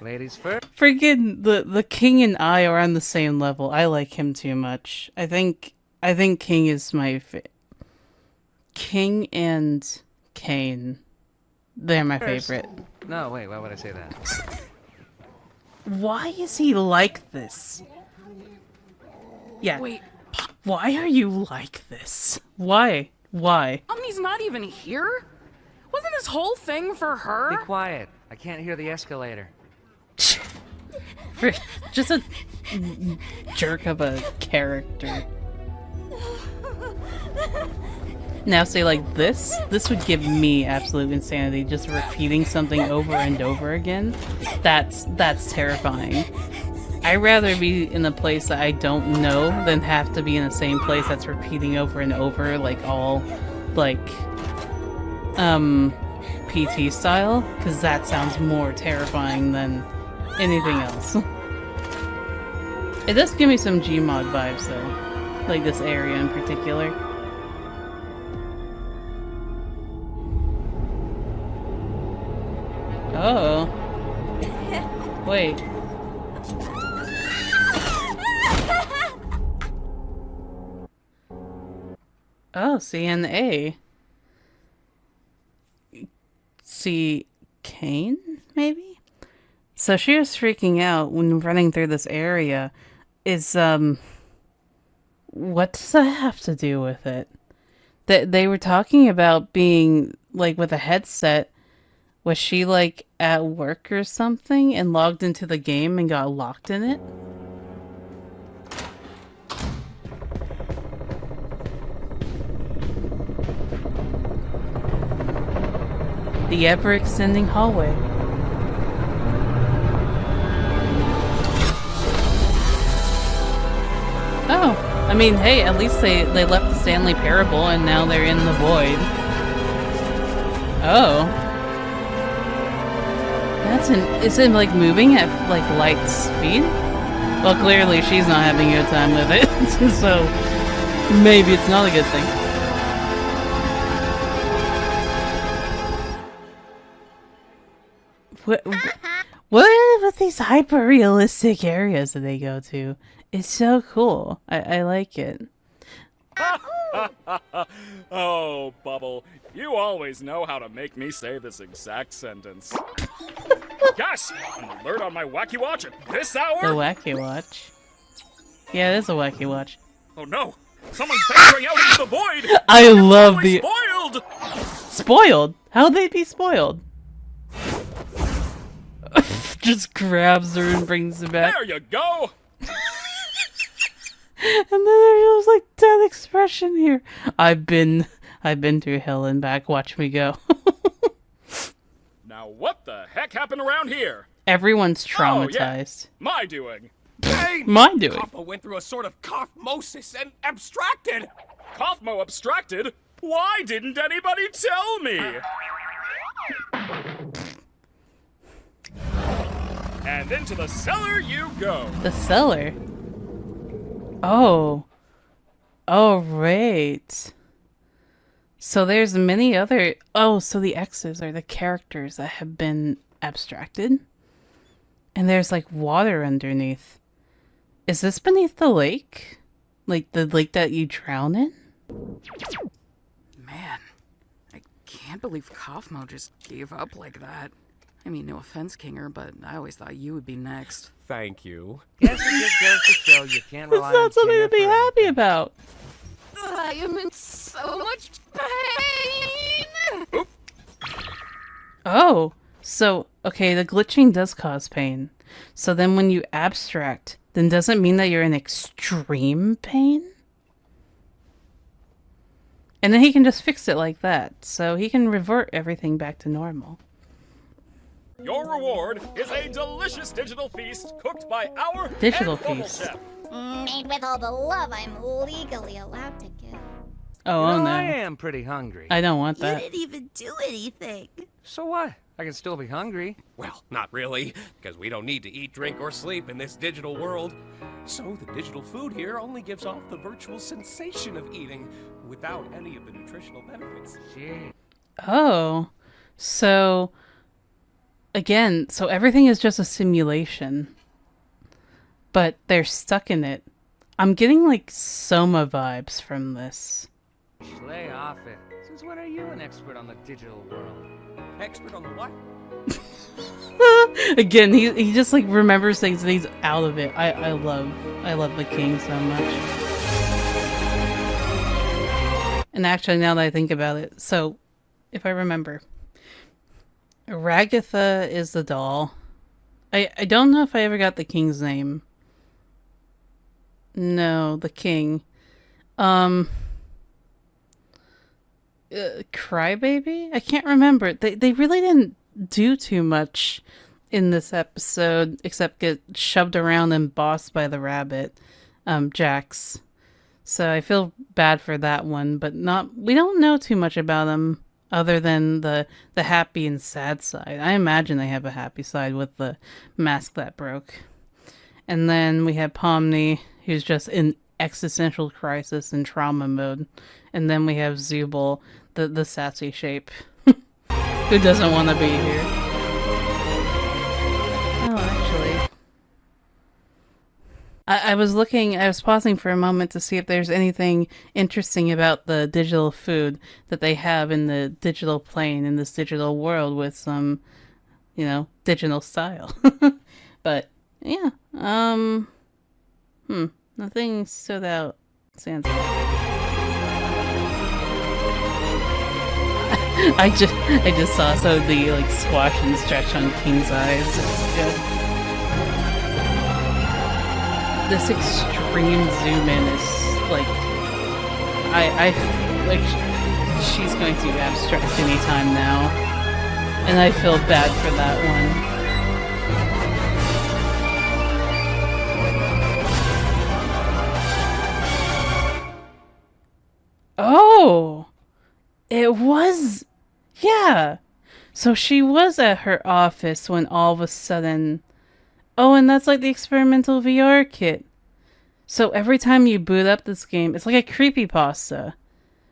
Ladies first. Freaking the King and I are on the same level. I like him too much. I think King is my King and Kane. They're my favorite. No, wait. Why would I say that? Why is he like this? Yeah. Wait, Why are you like this? Why? Omni's not even here? Wasn't this whole thing for Be her? quiet. I can't hear the escalator. Just a jerk of a character. Now say like this would give me absolute insanity, just repeating something over and over again. That's terrifying. I'd rather be in a place that I don't know than have to be in the same place that's repeating over and over, like all like PT style, because that sounds more terrifying than anything else. It does give me some Gmod vibes though, like this area in particular. Oh. Wait. Oh, CNA. See Kane, maybe? So she was freaking out when running through this area. What does that have to do with it? They were talking about being, like, with a headset. Was she, like, at work or something and logged into the game and got locked in it? The ever-extending hallway. Oh, I mean, hey, at least they left the Stanley Parable and now they're in the void. Oh. Is it like moving at like light speed? Well, clearly she's not having a good time with it, so Maybe it's not a good thing. What with these hyper-realistic areas that they go to? It's so cool. I like it. Oh, Bubble, you always know how to make me say this exact sentence. Gasp! An alert on my Wacky Watch at this hour? The Wacky Watch. Yeah, it is a Wacky Watch. Oh no! Someone's venturing out into the void! I love Totally the... spoiled! Spoiled? How'd they be spoiled? Just grabs her and brings her back. There you go! And then there's like that expression here. I've been through hell and back. Watch me go. Now what the heck happened around here? Everyone's Oh, yeah. traumatized. My doing. Pain! Mine doing. Kaufmo went through a sort of kaufmosis and abstracted. Kaufmo abstracted? Why didn't anybody tell me? And into the cellar you go. The cellar. Oh. Oh, right. So there's many other... Oh, so the X's are the characters that have been abstracted? And there's like water underneath. Is this beneath the lake? Like the lake that you drown in? Man, I can't believe Kaufmo just gave up like that. I mean, no offense, Kinger, but I always thought you would be next. Thank you. Guess it just goes to show you can't It's rely on not something Kinger to be for happy anything. about. I am in so much pain! Oh, so, okay, the glitching does cause pain. So then when you abstract, then does it mean that you're in extreme pain? And then he can just fix it like that. So he can revert everything back to normal. Your reward is a delicious digital feast cooked by our Digital head formal feast. chef. Made with all the love I'm legally allowed to give. Oh, You oh know, no. I am pretty hungry. I don't want that. even do anything. So what? I can still be hungry. Well, not really, because we don't need to eat, drink, or sleep in this digital world. So the digital food here only gives off the virtual sensation of eating without any of the nutritional benefits. Shit. Oh, so again, so everything is just a simulation, but they're stuck in it. I'm getting like Soma vibes from this. Lay off it. Since when are you an expert on the digital world? Expert on the what? Again, he just like remembers things and he's out of it. I love the king so much. And actually, now that I think about it, so if I remember, Ragatha is the doll. I don't know if I ever got the king's name. No, the king. Crybaby? I can't remember. They really didn't do too much in this episode except get shoved around and bossed by the rabbit, Jax. So I feel bad for that one, but we don't know too much about him other than the happy and sad side. I imagine they have a happy side with the mask that broke. And then we have Pomni, who's just in existential crisis and trauma mode. And then we have Zubul, the sassy shape, who doesn't want to be here. Oh, actually, I was pausing for a moment to see if there's anything interesting about the digital food that they have in the digital plane, in this digital world with some, digital style. But, yeah, nothing stood out. Stands out. I just saw some of the squash and stretch on King's eyes. It's good. This extreme zoom in is I she's going to abstract anytime now, and I feel bad for that one. Oh, it was, yeah. So she was at her office when all of a sudden, oh, and that's like the experimental VR kit. So every time you boot up this game, it's like a creepypasta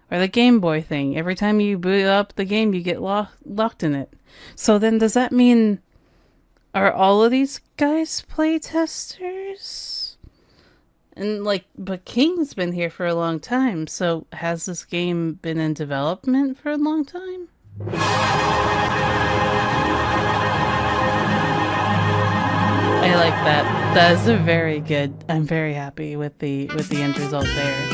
or the Game Boy thing. Every time you boot up the game, you get locked in it. So then does that mean, are all of these guys playtesters? And like, but King's been here for a long time, so has this game been in development for a long time? I like that. That is a very good. I'm very happy with the end result there.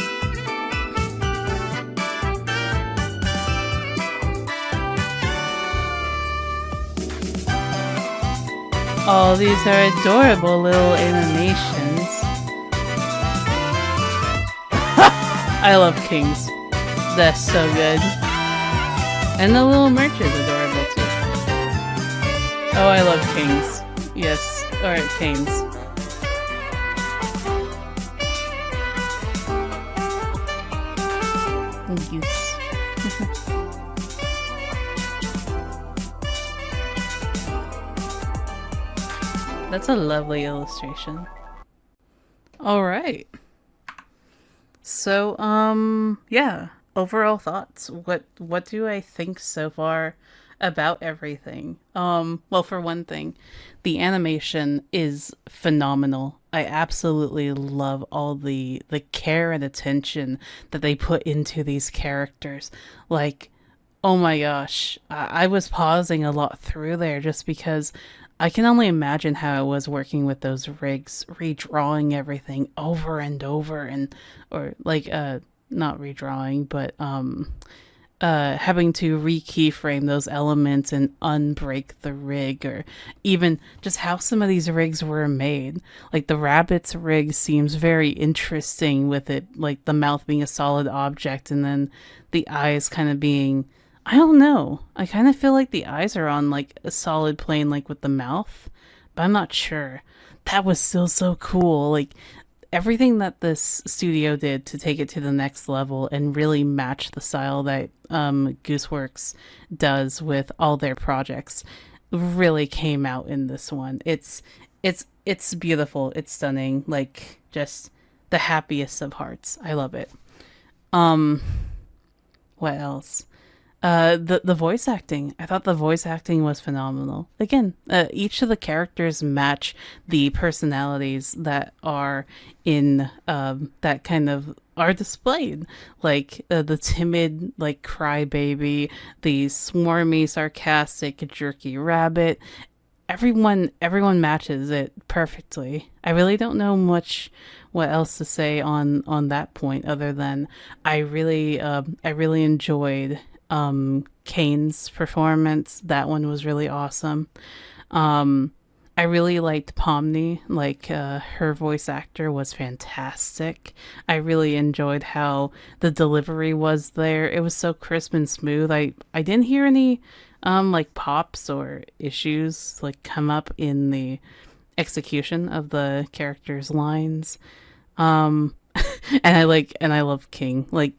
Oh, these are adorable little animations. I love Kings. That's so good. And the little merch is adorable too. Oh, I love Kings. Yes. Alright, Canes. Yes. That's a lovely illustration. Alright. So, yeah. Overall thoughts. What do I think so far about everything? Well, for one thing, the animation is phenomenal. I absolutely love all the care and attention that they put into these characters. Like, oh my gosh, I was pausing a lot through there just because I can only imagine how it was working with those rigs, redrawing everything over and over, and or like not redrawing, but having to re-keyframe those elements and unbreak the rig, or even just how some of these rigs were made. Like the rabbit's rig seems very interesting with it, like the mouth being a solid object and then the eyes kind of being, I don't know. I kind of feel like the eyes are on like a solid plane, like with the mouth, but I'm not sure. That was still so cool. Like everything that this studio did to take it to the next level and really match the style that Gooseworx does with all their projects really came out in this one. It's beautiful. It's stunning. Like just the happiest of hearts. I love it. What else? The voice acting. I thought the voice acting was phenomenal. Again, each of the characters match the personalities that are in that kind of are displayed. Like the timid, like crybaby, the swarmy, sarcastic, jerky rabbit. Everyone matches it perfectly. I really don't know much what else to say on that point other than I really enjoyed Kane's performance. That one was really awesome. I really liked Pomni. Like her voice actor was fantastic. I really enjoyed how the delivery was there. It was so crisp and smooth. I didn't hear any like pops or issues like come up in the execution of the characters' lines. And I love King. Like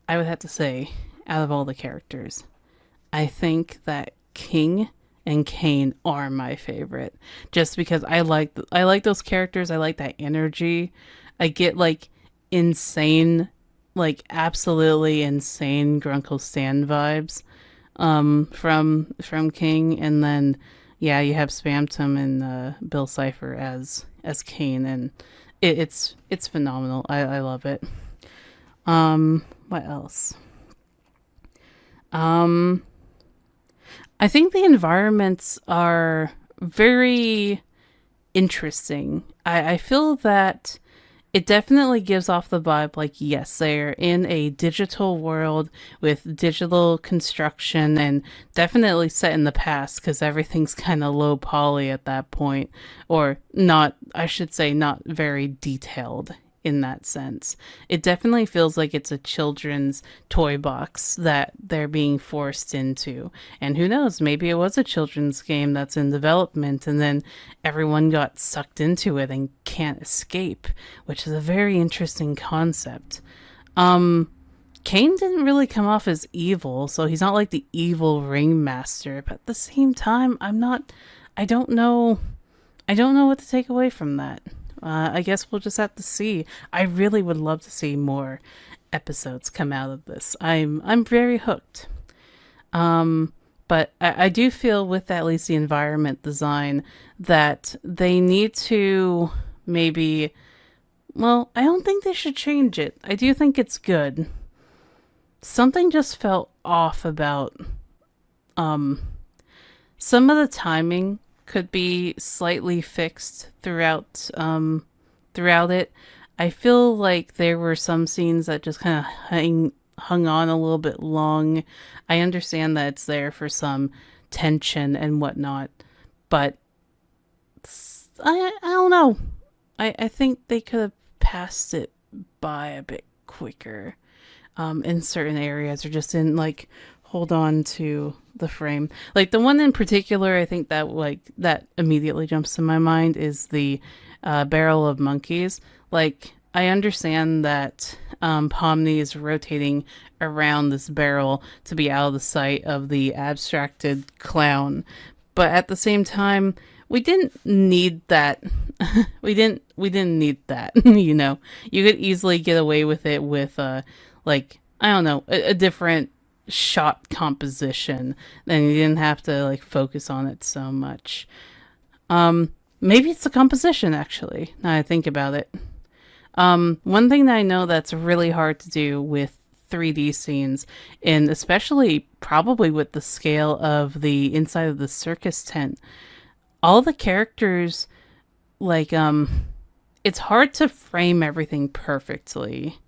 I would have to say, out of all the characters, I think that King and Kane are my favorite. Just because I like those characters. I like that energy. I get like insane, like absolutely insane Grunkle Stan vibes from King, and then yeah, you have Spamtum and Bill Cipher as Kane, and it's phenomenal. I love it. What else? I think the environments are very interesting. I feel that it definitely gives off the vibe like, yes, they're in a digital world with digital construction and definitely set in the past because everything's kind of low poly at that point, or not, I should say, not very detailed in that sense. It definitely feels like it's a children's toy box that they're being forced into. And who knows, maybe it was a children's game that's in development and then everyone got sucked into it and can't escape, which is a very interesting concept. Kane didn't really come off as evil, so he's not like the evil ringmaster, but at the same time, I don't know what to take away from that. I guess we'll just have to see. I really would love to see more episodes come out of this. I'm very hooked. But I do feel with at least the environment design that they need to maybe, well, I don't think they should change it. I do think it's good. Something just felt off about some of the timing could be slightly fixed throughout it. I feel like there were some scenes that just kind of hung on a little bit long. I understand that it's there for some tension and whatnot, but I don't know. I think they could have passed it by a bit quicker in certain areas, or just didn't like hold on to the frame. Like the one in particular, I think that immediately jumps to my mind is the barrel of monkeys. Like, I understand that Pomni is rotating around this barrel to be out of the sight of the abstracted clown, but at the same time, we didn't need that. we didn't need that. You know, you could easily get away with it with like, I don't know, a different shot composition. Then you didn't have to like focus on it so much. Maybe it's the composition, actually, now I think about it. One thing that I know that's really hard to do with 3D scenes, and especially probably with the scale of the inside of the circus tent, all the characters, like, it's hard to frame everything perfectly.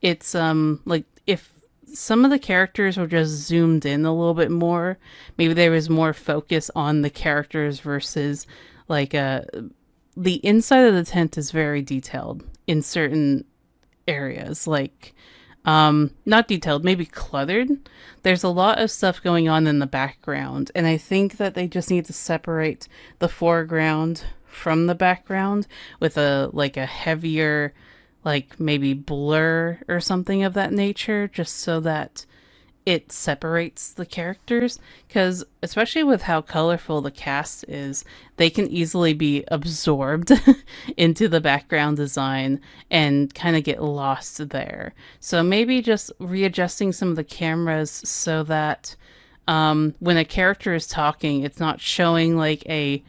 It's, like, if some of the characters were just zoomed in a little bit more, maybe there was more focus on the characters versus, like, the inside of the tent is very detailed in certain areas, like, not detailed, maybe cluttered. There's a lot of stuff going on in the background, and I think that they just need to separate the foreground from the background with a heavier, like maybe blur or something of that nature, just so that it separates the characters. Because especially with how colorful the cast is, they can easily be absorbed into the background design and kind of get lost there. So maybe just readjusting some of the cameras so that when a character is talking, it's not showing like a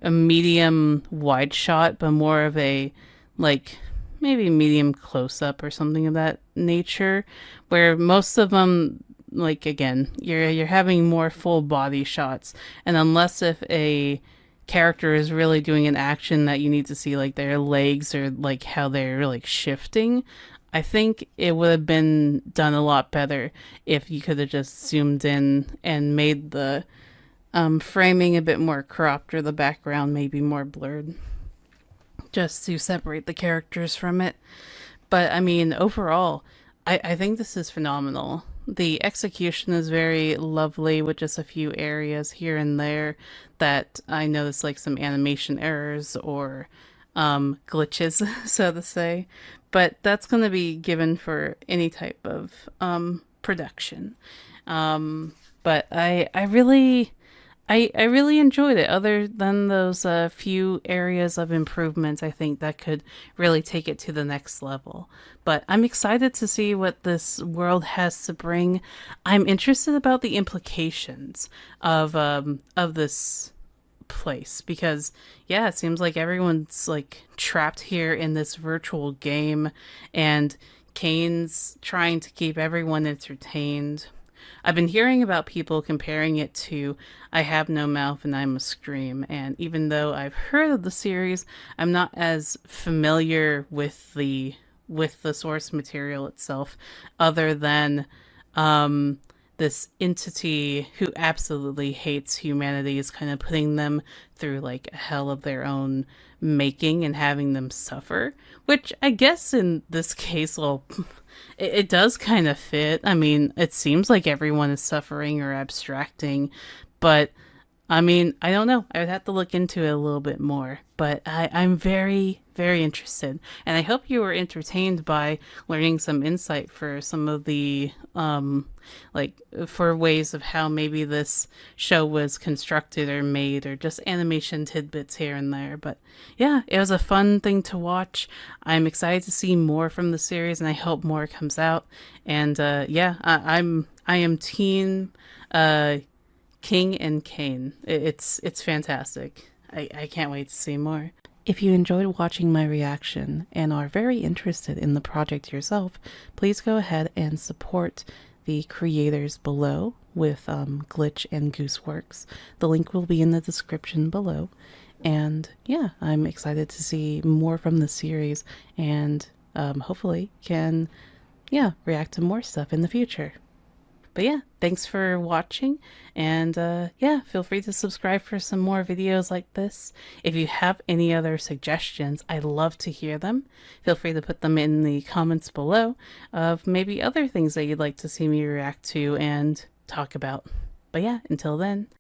medium wide shot, but more of a like maybe medium close up or something of that nature, where most of them, like, again, you're having more full body shots, and unless if a character is really doing an action that you need to see like their legs or like how they're like shifting, I think it would have been done a lot better if you could have just zoomed in and made the framing a bit more cropped, or the background maybe more blurred, just to separate the characters from it. But I mean, overall, I think this is phenomenal. The execution is very lovely, with just a few areas here and there that I noticed like some animation errors or glitches, so to say. But that's going to be given for any type of production. But I really enjoyed it, other than those few areas of improvement I think that could really take it to the next level. But I'm excited to see what this world has to bring. I'm interested about the implications of this place, because yeah, it seems like everyone's like trapped here in this virtual game, and Kane's trying to keep everyone entertained. I've been hearing about people comparing it to I Have No Mouth and I Must Scream, and even though I've heard of the series, I'm not as familiar with the source material itself, other than this entity who absolutely hates humanity is kind of putting them through like a hell of their own making and having them suffer, which I guess in this case, well, it does kind of fit. I mean, it seems like everyone is suffering or abstracting, but I mean, I don't know. I would have to look into it a little bit more, but I'm very, very interested. And I hope you were entertained by learning some insight for some of the, like, for ways of how maybe this show was constructed or made, or just animation tidbits here and there. But yeah, it was a fun thing to watch. I'm excited to see more from the series, and I hope more comes out. And yeah, I am team King and Kane. It's fantastic. I can't wait to see more. If you enjoyed watching my reaction and are very interested in the project yourself, please go ahead and support the creators below with Glitch and Gooseworx. The link will be in the description below. And yeah, I'm excited to see more from the series, and hopefully can, yeah, react to more stuff in the future. But yeah, thanks for watching, and yeah, feel free to subscribe for some more videos like this. If you have any other suggestions, I love to hear them. Feel free to put them in the comments below of maybe other things that you'd like to see me react to and talk about. But yeah, until then,